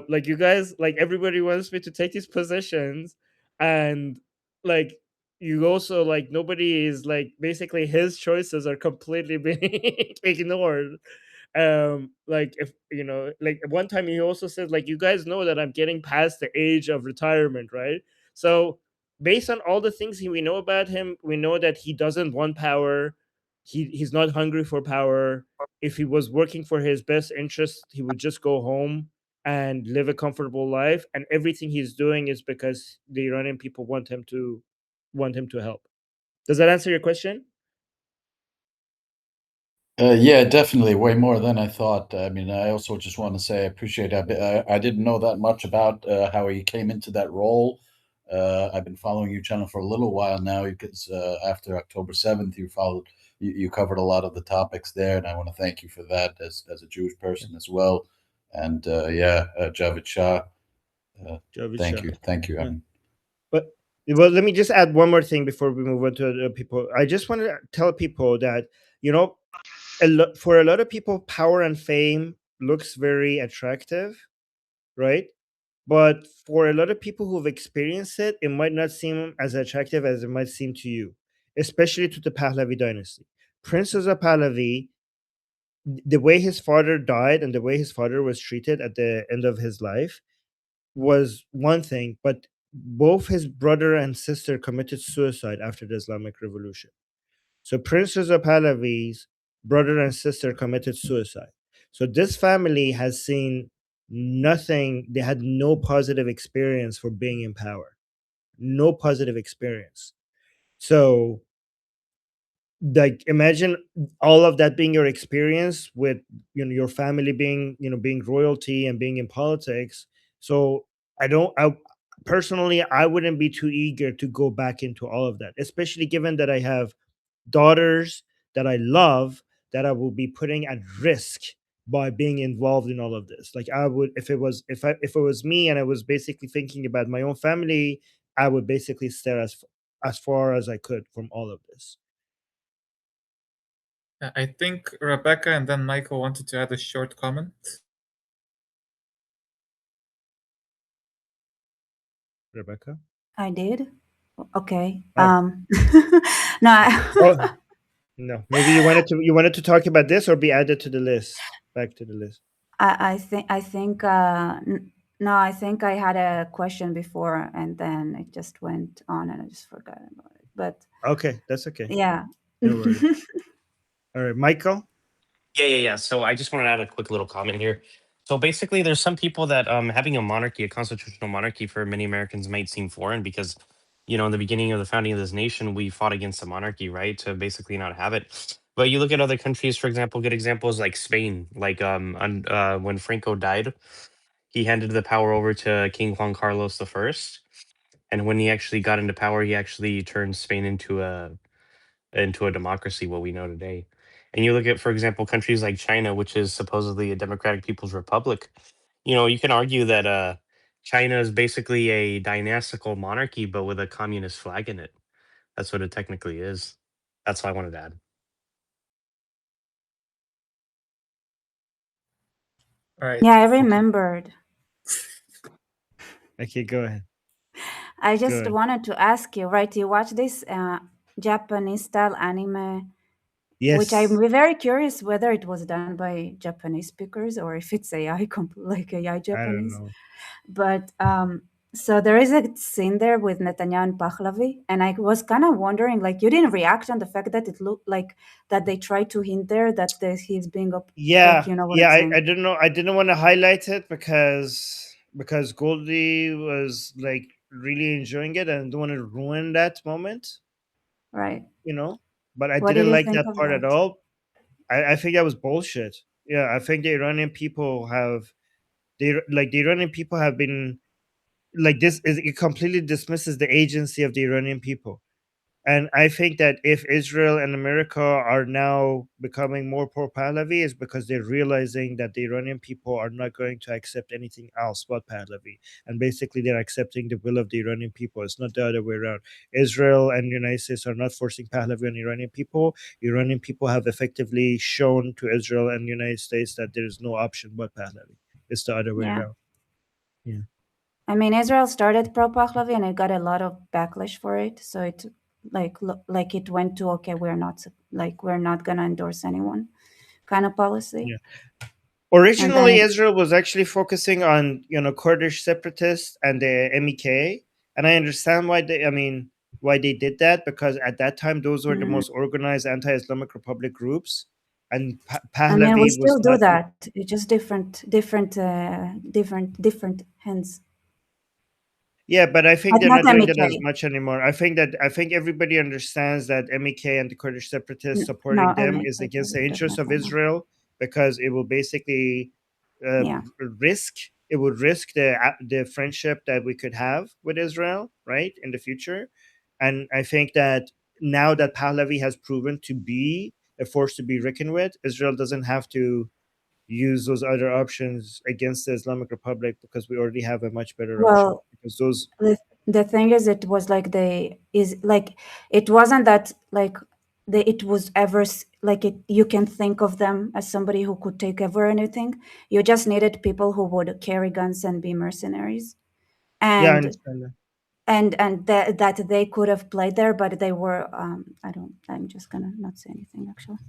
A: like, you guys, like, everybody wants me to take these positions, and like, you also, like, nobody is, like, basically his choices are completely being ignored. Like, if like, one time he also said, like, you guys know that I'm getting past the age of retirement, right? So based on all the things we know about him, we know that he doesn't want power. He's not hungry for power. If he was working for his best interest, he would just go home and live a comfortable life. And everything he's doing is because the Iranian people want him to help. Does that answer your question?
N: Yeah, definitely. Way more than I thought. I mean, I also just want to say I appreciate it. I didn't know that much about how he came into that role. I've been following your channel for a little while now because after October 7th, you covered a lot of the topics there, and I want to thank you for that as a Jewish person as well. And Javid Shah, thank
A: Shah.
N: you, thank you.
A: Yeah. But well, let me just add one more thing before we move on to other people. I just want to tell people that, for a lot of people, power and fame looks very attractive, right? But for a lot of people who've experienced it, it might not seem as attractive as it might seem to you, especially to the Pahlavi dynasty. Prince Reza Pahlavi, the way his father died and the way his father was treated at the end of his life was one thing, but both his brother and sister committed suicide after the Islamic Revolution. So Prince Reza Pahlavi's brother and sister committed suicide. So this family has seen nothing. They had no positive experience for being in power. No positive experience. So, like, imagine all of that being your experience with your family being royalty and being in politics. So I personally, I wouldn't be too eager to go back into all of that, especially given that I have daughters that I love that I will be putting at risk by being involved in all of this. Like, I would, if it was me and I was basically thinking about my own family, I would basically stay as far as I could from all of this.
E: I think Rebecca and then Michael wanted to add a short comment.
A: Rebecca?
F: I did. Okay.
A: Oh.
F: No.
A: Oh, no. Maybe you wanted to talk about this or be added to the list. Back to the list.
F: I think no, I think I had a question before and then it just went on and I just forgot about it. But
A: Okay, that's okay.
F: yeah.
A: No worries. All right, Michael.
O: Yeah. So I just want to add a quick little comment here. So basically, there's some people that having a monarchy, a constitutional monarchy, for many Americans might seem foreign because in the beginning of the founding of this nation, we fought against the monarchy, right, to basically not have it. But you look at other countries, for example, good examples like Spain, like when Franco died, he handed the power over to King Juan Carlos I, and when he actually got into power, he actually turned Spain into a democracy, what we know today. And you look at, for example, countries like China, which is supposedly a democratic people's republic. You can argue that China is basically a dynastical monarchy, but with a communist flag in it. That's what it technically is. That's what I wanted to add.
E: All right.
F: Yeah, I remembered.
A: Okay, go ahead.
F: I
A: Go
F: just
A: ahead.
F: wanted to ask you, right? You watch this Japanese style anime, which
A: Yes.
F: I'm very curious whether it was done by Japanese speakers or if it's AI, like AI
A: I don't
F: Japanese.
A: know.
F: But so there is a scene there with Netanyahu and Pahlavi, and I was kind of wondering, like, you didn't react on the fact that it looked like that they tried to hint there that he's being like,
A: Yeah,
F: you know what
A: yeah.
F: I'm saying?
A: I didn't know. I didn't want to highlight it because Goldie was like really enjoying it, and I don't want to ruin that moment.
F: Right.
A: But I
F: What did
A: didn't
F: you
A: like
F: think
A: that
F: of
A: part at
F: that?
A: all. I think that was bullshit. Yeah, I think the Iranian people have been like this. It completely dismisses the agency of the Iranian people. And I think that if Israel and America are now becoming more pro Pahlavi, is because they're realizing that the Iranian people are not going to accept anything else but Pahlavi. And basically, they're accepting the will of the Iranian people. It's not the other way around. Israel and the United States are not forcing Pahlavi on Iranian people. Iranian people have effectively shown to Israel and the United States that there is no option but Pahlavi. It's the other way
F: Yeah.
A: around. Yeah.
F: I mean, Israel started pro Pahlavi and it got a lot of backlash for it. So it like it went to, okay, we're not gonna endorse anyone kind of policy.
A: Yeah.
F: And
A: Originally,
F: then
A: Israel was actually focusing on Kurdish separatists and the MEK, and I understand why they did that, because at that time those were the most organized anti-Islamic Republic groups, and
F: I mean, we
A: Pahlavi was
F: still do
A: not.
F: that. It's just different hands.
A: Yeah, but I think
F: But
A: they're
F: not
A: not doing that as
F: MEK.
A: much anymore. I think everybody understands that MEK and the Kurdish separatists
F: No,
A: supporting them
F: MEK
A: is against the interests of
F: definitely not.
A: Israel, because it will basically
F: Yeah.
A: risk the friendship that we could have with Israel, right, in the future. And I think that now that Pahlavi has proven to be a force to be reckoned with, Israel doesn't have to use those other options against the Islamic Republic, because we already have a much better option.
F: Well,
A: Because those
F: the thing is, it was like it wasn't that like it was ever like it. You can think of them as somebody who could take over anything. You just needed people who would carry guns and be mercenaries,
A: Yeah, I
F: and
A: understand that.
F: that they could have played there, but they were. I'm just gonna not say anything actually.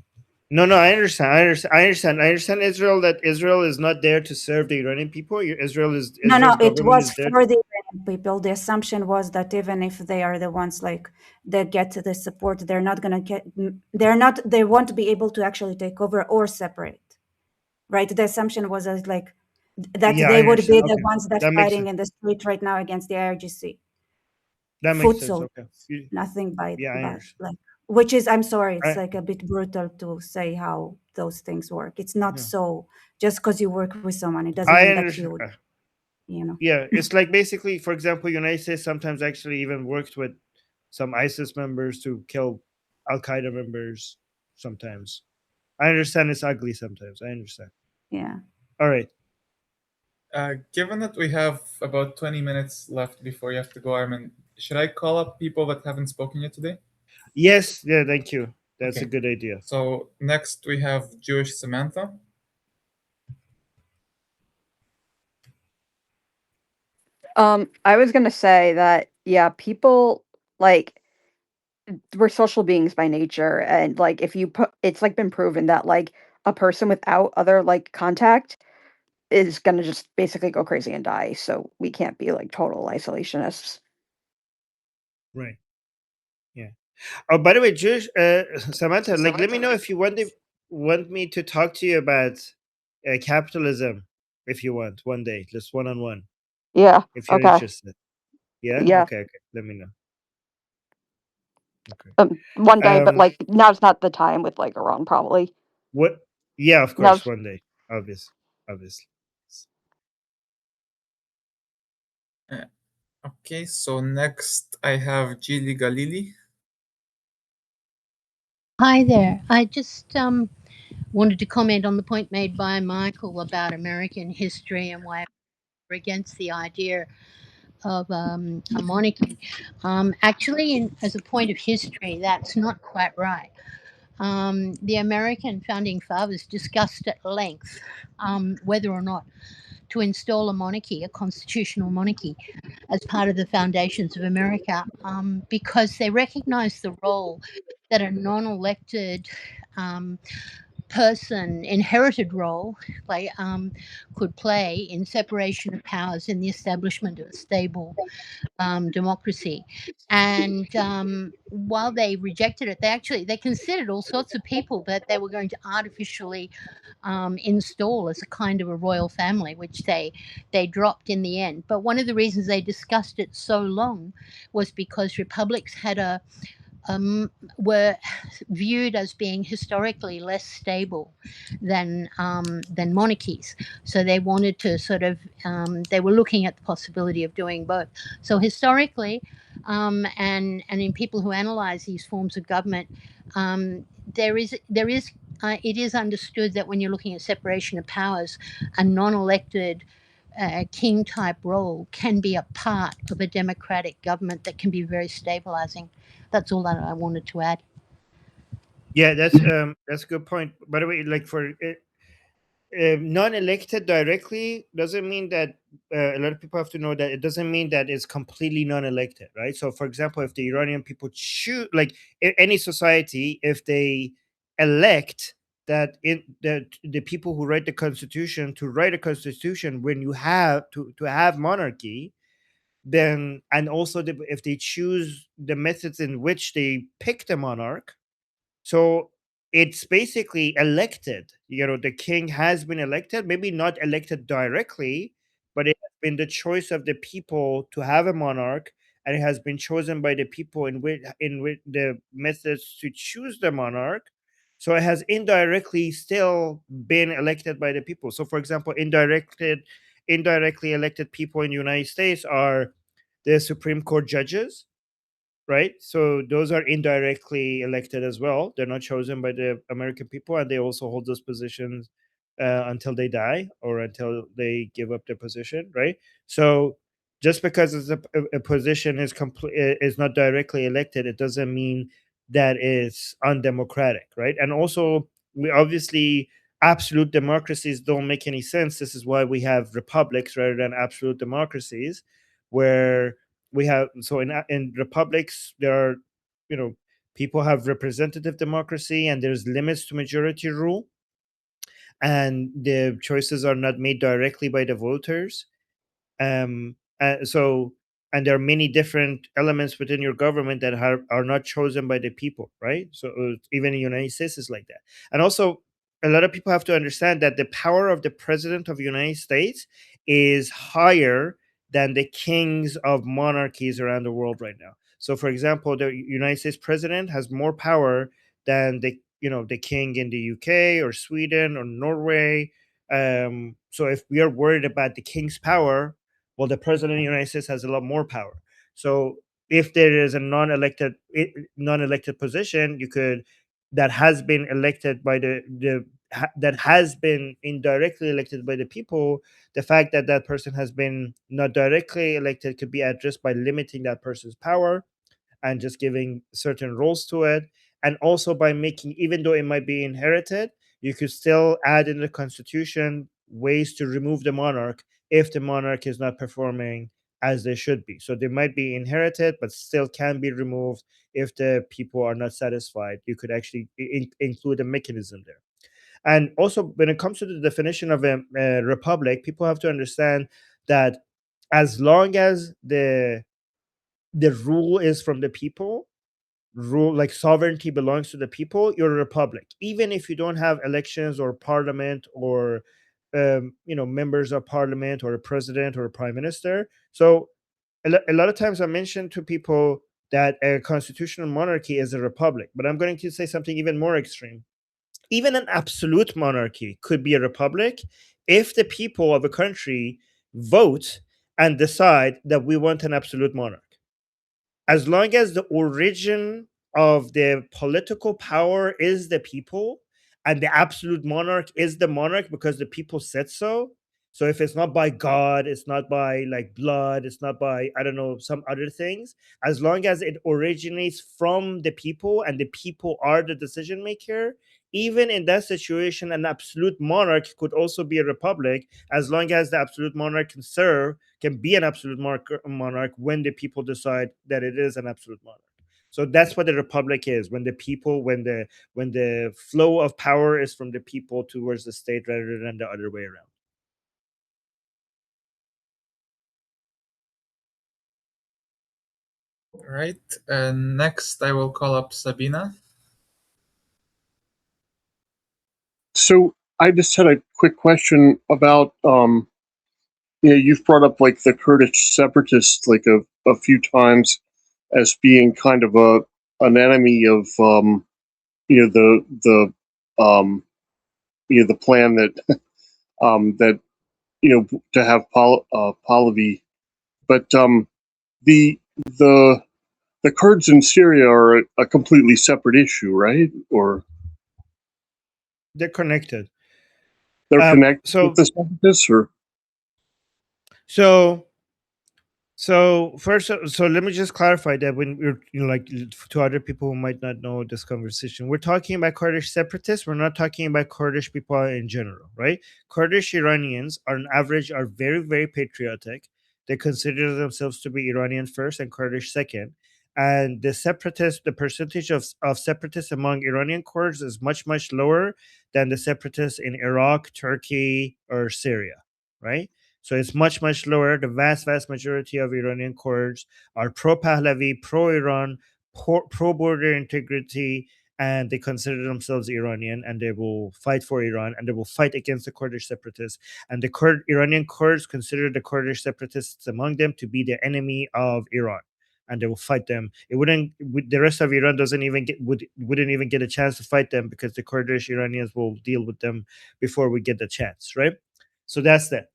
A: No, I understand. I understand Israel, that Israel is not there to serve the Iranian people. Israel's
F: No, it
A: government
F: was
A: is there.
F: for the Iranian people. The assumption was that even if they are the ones like that get the support, they're not gonna get. They won't be able to actually take over or separate. Right? The assumption was that
A: Yeah, I
F: they would
A: understand.
F: be the
A: Okay,
F: ones that
A: that makes
F: fighting
A: sense.
F: in the street right now against the IRGC.
A: That makes
F: Foot
A: sense. Okay.
F: soldiers, nothing
A: Yeah, I
F: by
A: understand.
F: like. Which is, I'm sorry, it's
A: I,
F: like a bit brutal to say how those things work. It's not
A: yeah,
F: so just because you work with someone, it doesn't
A: I
F: mean that
A: understand.
F: you
A: Yeah, it's like basically, for example, United States sometimes actually even worked with some ISIS members to kill Al Qaeda members. Sometimes I understand it's ugly. Sometimes I understand.
F: Yeah.
A: All right.
E: Given that we have about 20 minutes left before you have to go, Armin, should I call up people that haven't spoken yet today?
A: Yes. Yeah. Thank you. That's a
E: Okay.
A: good idea.
E: So next we have Jewish Samantha.
P: I was gonna say that, yeah, people like we're social beings by nature, and like if you put, it's like been proven that like a person without other like contact is gonna just basically go crazy and die. So we can't be like total isolationists.
A: Right. Yeah. Oh, by the way, Jewish Samantha, like, let me know if you want me to talk to you about capitalism, if you want, one day, just one on one,
P: Yeah.
A: if you're
P: Okay.
A: interested. Yeah.
P: Yeah.
A: Okay. Okay. Let me know.
P: One day, but
A: Um,
P: like now's not the time with like Iran, probably.
A: what? Yeah, of course,
P: Now's
A: one day, obviously.
E: Uh, okay, so next I have Gili Galili.
Q: Hi there. I just wanted to comment on the point made by Michael about American history and why we're against the idea of a monarchy. Actually, as a point of history, that's not quite right. The American founding fathers discussed at length whether or not to install a monarchy, a constitutional monarchy, as part of the foundations of America, because they recognized the role that a non-elected person, inherited role, like could play in separation of powers in the establishment of a stable democracy. And while they rejected it, they considered all sorts of people that they were going to artificially install as a kind of a royal family, which they dropped in the end. But one of the reasons they discussed it so long was because republics had were viewed as being historically less stable than monarchies. So they wanted to sort of they were looking at the possibility of doing both. So historically, and in people who analyze these forms of government, there is it is understood that when you're looking at separation of powers, a non-elected king type role can be a part of a democratic government that can be very stabilizing. That's all that I wanted to add.
A: Yeah, that's a good point. By the way, like for non-elected directly doesn't mean that a lot of people have to know that it doesn't mean that it's completely non-elected, right? So, for example, if the Iranian people choose, like any society, if they elect that the people who write the constitution to write a constitution when you have to have monarchy, then and also if they choose the methods in which they pick the monarch, so it's basically elected. The king has been elected, maybe not elected directly, but it has been the choice of the people to have a monarch, and it has been chosen by the people in which the methods to choose the monarch. So it has indirectly still been elected by the people. So, for example, indirectly elected people in the United States are the Supreme Court judges, right? So those are indirectly elected as well. They're not chosen by the American people, and they also hold those positions until they die or until they give up their position, right? So just because it's a position is not directly elected, it doesn't mean that it's undemocratic, right? And also, we obviously absolute democracies don't make any sense. This is why we have republics rather than absolute democracies, where we have so in republics there are people have representative democracy, and there's limits to majority rule, and the choices are not made directly by the voters. So and there are many different elements within your government that are not chosen by the people, right? So even in the United States is like that. And also, a lot of people have to understand that the power of the president of the United States is higher than the kings of monarchies around the world right now. So, for example, the United States president has more power than the king in the UK or Sweden or Norway. So if we are worried about the king's power, well, the president of the United States has a lot more power. So if there is a non-elected position, that has been elected by that has been indirectly elected by the people, the fact that that person has been not directly elected could be addressed by limiting that person's power and just giving certain roles to it. And also by making, even though it might be inherited, you could still add in the constitution ways to remove the monarch if the monarch is not performing as they should be. So they might be inherited, but still can be removed if the people are not satisfied. You could actually include a mechanism there. And also, when it comes to the definition of a republic, people have to understand that as long as the rule is from the people, rule like sovereignty belongs to the people, you're a republic, even if you don't have elections or parliament or members of parliament or a president or a prime minister. So a lot of times I mention to people that a constitutional monarchy is a republic. But I'm going to say something even more extreme. Even an absolute monarchy could be a republic if the people of a country vote and decide that we want an absolute monarch. As long as the origin of the political power is the people and the absolute monarch is the monarch because the people said so. So if it's not by God, it's not by like blood, it's not by, I don't know, some other things, as long as it originates from the people and the people are the decision maker, even in that situation, an absolute monarch could also be a republic, as long as the absolute monarch can be an absolute monarch when the people decide that it is an absolute monarch. So that's what the republic is: when the people, when the flow of power is from the people towards the state rather than the other way around.
E: Right. Next, I will call up Sabina.
G: So I just had a quick question about you've brought up like the Kurdish separatists like a few times as being kind of an enemy of the plan that that to have Pahlavi, but the the the Kurds in Syria are a completely separate issue, right? Or
A: They're connected.
G: they're connected with
A: So
G: the separatists, or
A: so So first, so let me just clarify that when we're like to other people who might not know this conversation, we're talking about Kurdish separatists. We're not talking about Kurdish people in general, right? Kurdish Iranians, on average, are very, very patriotic. They consider themselves to be Iranian first and Kurdish second. And the separatists, the percentage of separatists among Iranian Kurds is much, much lower than the separatists in Iraq, Turkey, or Syria, right? So it's much, much lower. The vast, vast majority of Iranian Kurds are pro Pahlavi, pro Iran, pro border integrity, and they consider themselves Iranian and they will fight for Iran and they will fight against the Kurdish separatists. And the Iranian Kurds consider the Kurdish separatists among them to be the enemy of Iran. And they will fight them. It wouldn't. The rest of Iran doesn't even wouldn't even get a chance to fight them because the Kurdish Iranians will deal with them before we get the chance, right? So that's that.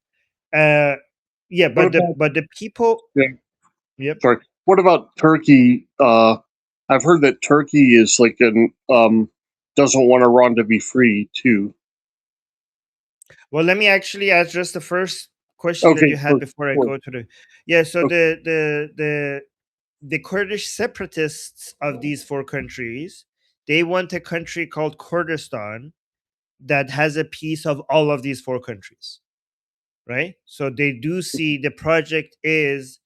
A: Yeah,
G: what about
A: but the people.
G: yeah,
A: Yep.
G: sorry. What about Turkey? I've heard that Turkey is like an doesn't want Iran to be free too.
A: Well, let me actually address the first question that
G: Okay,
A: you had before I
G: sure.
A: go to the. Yeah, so
G: Okay.
A: the Kurdish separatists of these four countries, they want a country called Kurdistan that has a piece of all of these four countries, right? So they do see the project is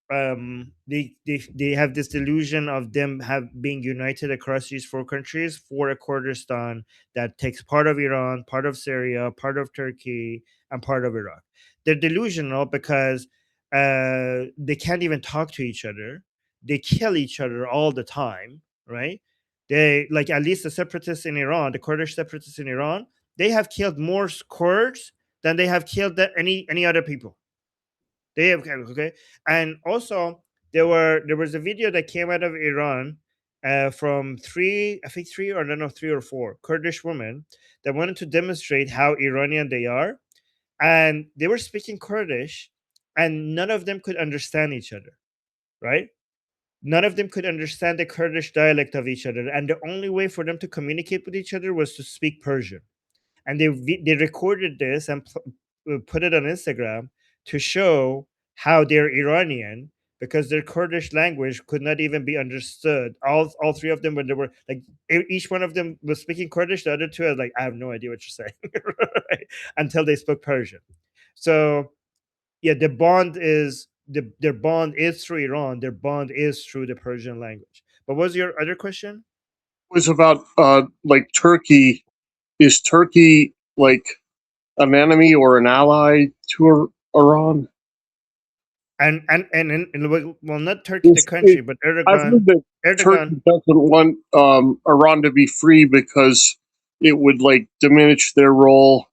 A: they have this delusion of them have being united across these four countries for a Kurdistan that takes part of Iran, part of Syria, part of Turkey, and part of Iraq. They're delusional because they can't even talk to each other. They kill each other all the time, right? They like at least the separatists in Iran, the Kurdish separatists in Iran, they have killed more Kurds than they have killed any other people. They have okay, and also there was a video that came out of Iran from I think three or no, no, three or four Kurdish women that wanted to demonstrate how Iranian they are, and they were speaking Kurdish, and none of them could understand each other, right? None of them could understand the Kurdish dialect of each other, and the only way for them to communicate with each other was to speak Persian. And they recorded this and put it on Instagram to show how they're Iranian because their Kurdish language could not even be understood. All three of them, when they were like, each one of them was speaking Kurdish. The other two are like, I have no idea what you're saying, right? Until they spoke Persian. So yeah, their bond is through Iran. Their bond is through the Persian language. But what was your other question?
G: It was about like Turkey. Is Turkey like an enemy or an ally to Iran?
A: Well, not Turkey the country, but
G: I've heard that
A: Erdogan.
G: Turkey doesn't want Iran to be free because it would like diminish their role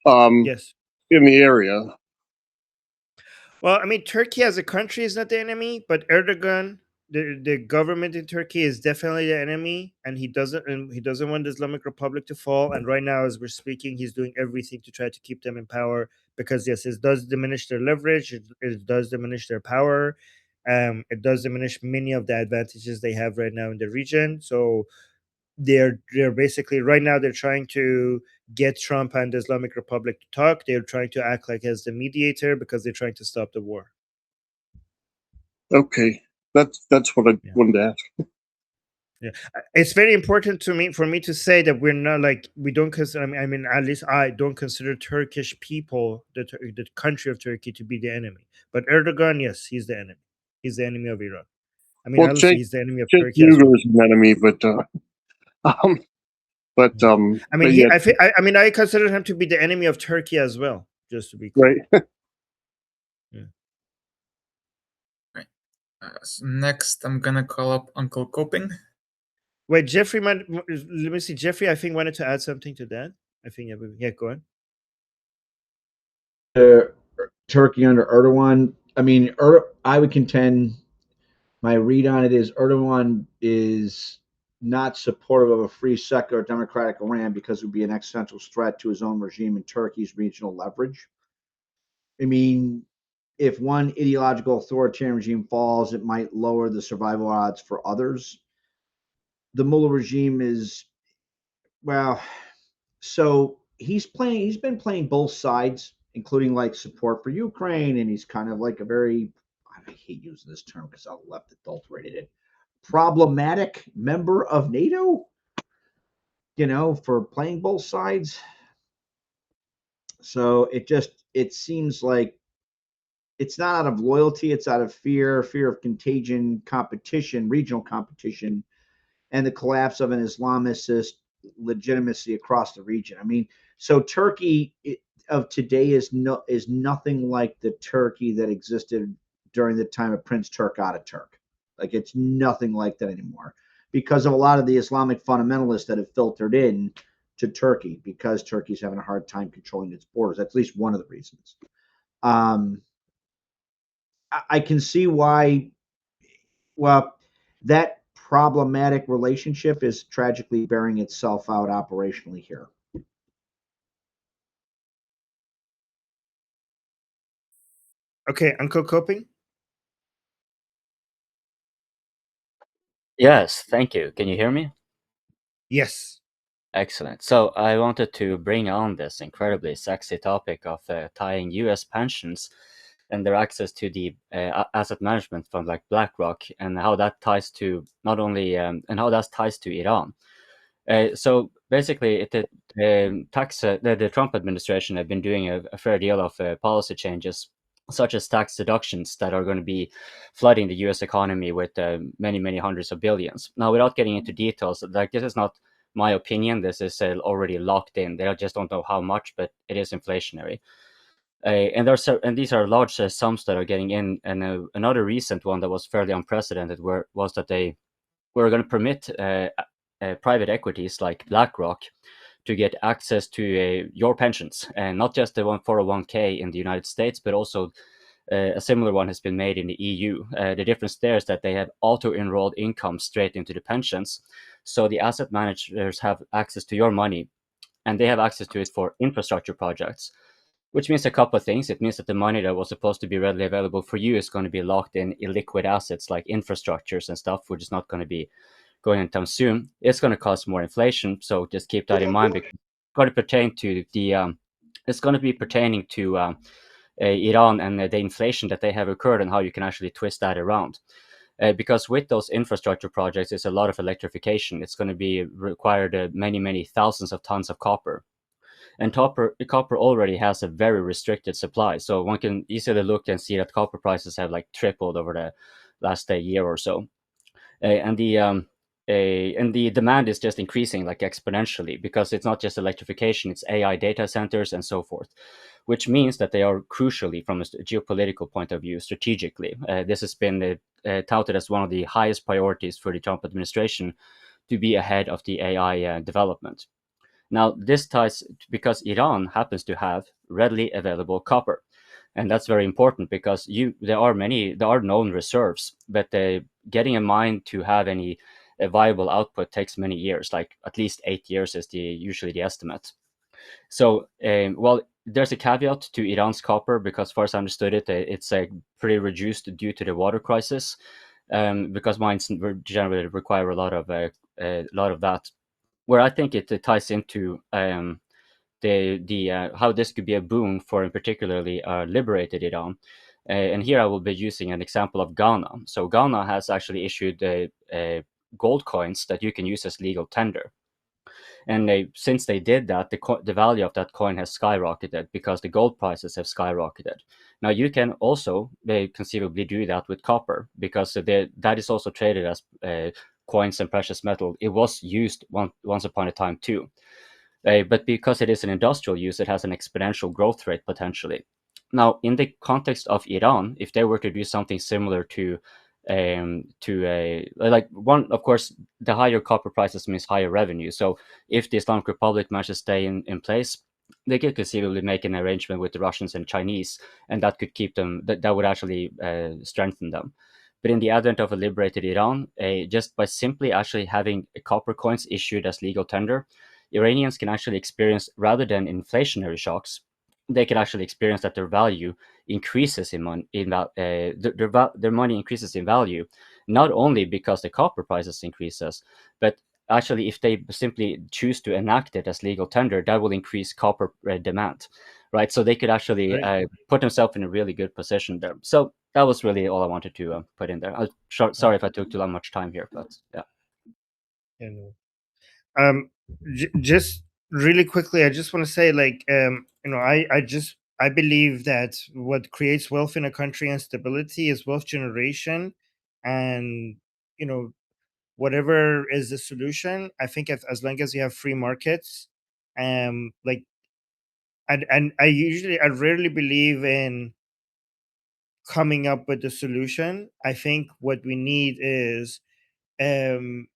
A: Yes.
G: in the area.
A: Well, I mean, Turkey as a country is not the enemy, but Erdogan, the government in Turkey is definitely the enemy, and he doesn't want the Islamic Republic to fall. And right now, as we're speaking, he's doing everything to try to keep them in power, because yes, it does diminish their leverage, it does diminish their power, it does diminish many of the advantages they have right now in the region. So they're basically right now they're trying to get Trump and the Islamic Republic to talk. They're trying to act like as the mediator because they're trying to stop the war.
G: Okay, that's what I wanted to ask.
A: Yeah, it's very important to me for me to say that we're not like we don't consider. I mean, at least I don't consider Turkish people, the country of Turkey, to be the enemy. But Erdogan, yes, he's the enemy. He's the enemy of Iran. I mean,
G: Well,
A: obviously,
G: Jake
A: he's the enemy of
G: Jake
A: Turkey as well.
G: Uger is an enemy, but um,
A: I mean,
G: but yeah,
A: I mean, I consider him to be the enemy of Turkey as well. Just to be clear.
G: right.
E: So next, I'm gonna call up Uncle Coping.
A: Wait, Jeffrey, let me see. Jeffrey, I think wanted to add something to that. I think yeah, go on.
D: Turkey under Erdogan. I mean, I would contend my read on it is Erdogan is not supportive of a free, secular, democratic Iran because it would be an existential threat to his own regime and Turkey's regional leverage. I mean, if one ideological authoritarian regime falls, it might lower the survival odds for others. The Mullah regime is, well, so he's been playing both sides, including like support for Ukraine, and he's kind of like a very, I hate using this term because I left adulterated it, problematic member of NATO, for playing both sides. So it seems like it's not out of loyalty, it's out of fear of contagion, competition, regional competition, and the collapse of an Islamist legitimacy across the region. I mean, so Turkey of today is nothing like the Turkey that existed during the time of Prince Turk Ataturk. Like, it's nothing like that anymore because of a lot of the Islamic fundamentalists that have filtered in to Turkey, because Turkey's having a hard time controlling its borders. That's at least one of the reasons. I can see why, well, that problematic relationship is tragically bearing itself out operationally here.
A: Okay, Uncle Coping?
R: Yes, thank you. Can you hear me?
A: Yes.
R: Excellent. So I wanted to bring on this incredibly sexy topic of tying U.S. pensions and their access to the asset management fund like BlackRock, and how that ties to not only and how that ties to Iran. So basically, the Trump administration have been doing a fair deal of policy changes, such as tax deductions that are going to be flooding the U.S. economy with many, many hundreds of billions. Now, without getting into details, like, this is not my opinion. This is already locked in. They just don't know how much, but it is inflationary. And these are large sums that are getting in. And another recent one that was fairly unprecedented was that they were going to permit private equities like BlackRock to get access to your pensions, and not just the 401k in the United States, but also a similar one has been made in the EU. The difference there is that they have auto-enrolled income straight into the pensions. So the asset managers have access to your money, and they have access to it for infrastructure projects, which means a couple of things. It means that the money that was supposed to be readily available for you is going to be locked in illiquid assets like infrastructures and stuff, which is not going to be going anytime soon. It's going to cause more inflation, so just keep that in mind. Because it's going to pertain to it's going to be pertaining to Iran and the inflation that they have occurred, and how you can actually twist that around. Because with those infrastructure projects, it's a lot of electrification. It's going to be required many, many thousands of tons of copper. And copper already has a very restricted supply. So one can easily look and see that copper prices have like tripled over the last year or so. And the demand is just increasing like exponentially, because it's not just electrification, it's AI data centers and so forth, which means that they are crucially, from a geopolitical point of view, strategically. This has been touted as one of the highest priorities for the Trump administration, to be ahead of the AI development. Now, this ties because Iran happens to have readily available copper. And that's very important because there are known reserves, but getting a mine to have any viable output takes many years, like at least 8 years is usually the estimate. So, well, there's a caveat to Iran's copper because, as far as I understood it, it's pretty reduced due to the water crisis, because mines generally require a lot of that. Where I think it ties into how this could be a boon for, in particularly, liberated Iran. And here I will be using an example of Ghana. So Ghana has actually issued gold coins that you can use as legal tender. And since they did that, the value of that coin has skyrocketed because the gold prices have skyrocketed. Now you can also conceivably do that with copper, because that is also traded as coins and precious metal. It was used once upon a time too. But because it is an industrial use, it has an exponential growth rate potentially. Now, in the context of Iran, if they were to do something similar to of course, the higher copper prices means higher revenue. So if the Islamic Republic manages to stay in place, they could conceivably make an arrangement with the Russians and Chinese, and that could keep them. That would actually strengthen them. But in the advent of a liberated Iran, just by simply actually having copper coins issued as legal tender, Iranians can actually experience, rather than inflationary shocks, they can actually experience that their value increases their money increases in value, not only because the copper prices increases, but actually if they simply choose to enact it as legal tender, that will increase copper demand, right? So they could actually put themselves in a really good position there. So that was really all I wanted to put in there. Sorry if I took too much time here, but yeah.
A: Just really quickly, I just want to say, like, I believe that what creates wealth in a country and stability is wealth generation, and whatever is the solution. I think as long as you have free markets, like, and I rarely believe in coming up with a solution. I think what we need is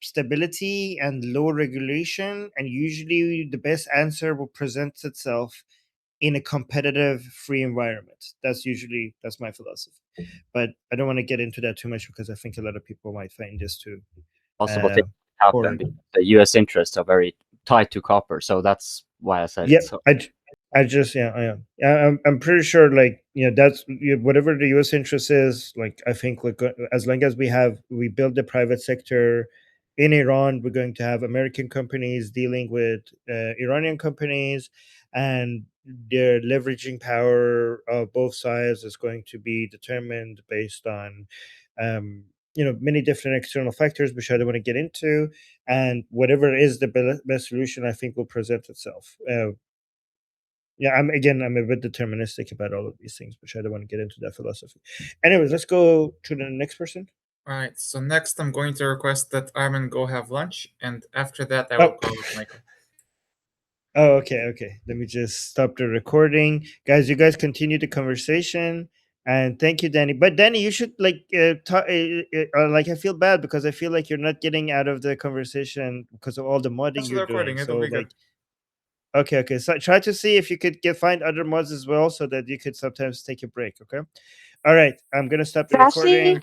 A: stability and low regulation, and usually the best answer will present itself in a competitive free environment. That's my philosophy, but I don't want to get into that too much because I think a lot of people might find this too
R: possible thing happen
A: boring.
R: because the U.S. interests are very tied to copper, so that's why I said
A: Yeah,
R: it. So.
A: I just I'm pretty sure, like, that's whatever the U.S. interest is. Like, I think, like, as long as we build the private sector in Iran, we're going to have American companies dealing with Iranian companies, and their leveraging power of both sides is going to be determined based on many different external factors, which I don't want to get into. And whatever is the best solution, I think, will present itself. I'm a bit deterministic about all of these things, which I don't want to get into that philosophy. Anyways, let's go to the next person.
E: All right. So next, I'm going to request that Armin go have lunch, and after that, I will call with Michael.
A: Oh, okay. Let me just stop the recording, guys. You guys continue the conversation, and thank you, Danny. But Danny, you should like like, I feel bad because I feel like you're not getting out of the conversation because of all the modding
E: That's the
A: you're
E: recording.
A: doing.
E: It'll
A: So,
E: be good.
A: like, okay. So try to see if you could find other mods as well, so that you could sometimes take a break. Okay. All right. I'm gonna stop the recording.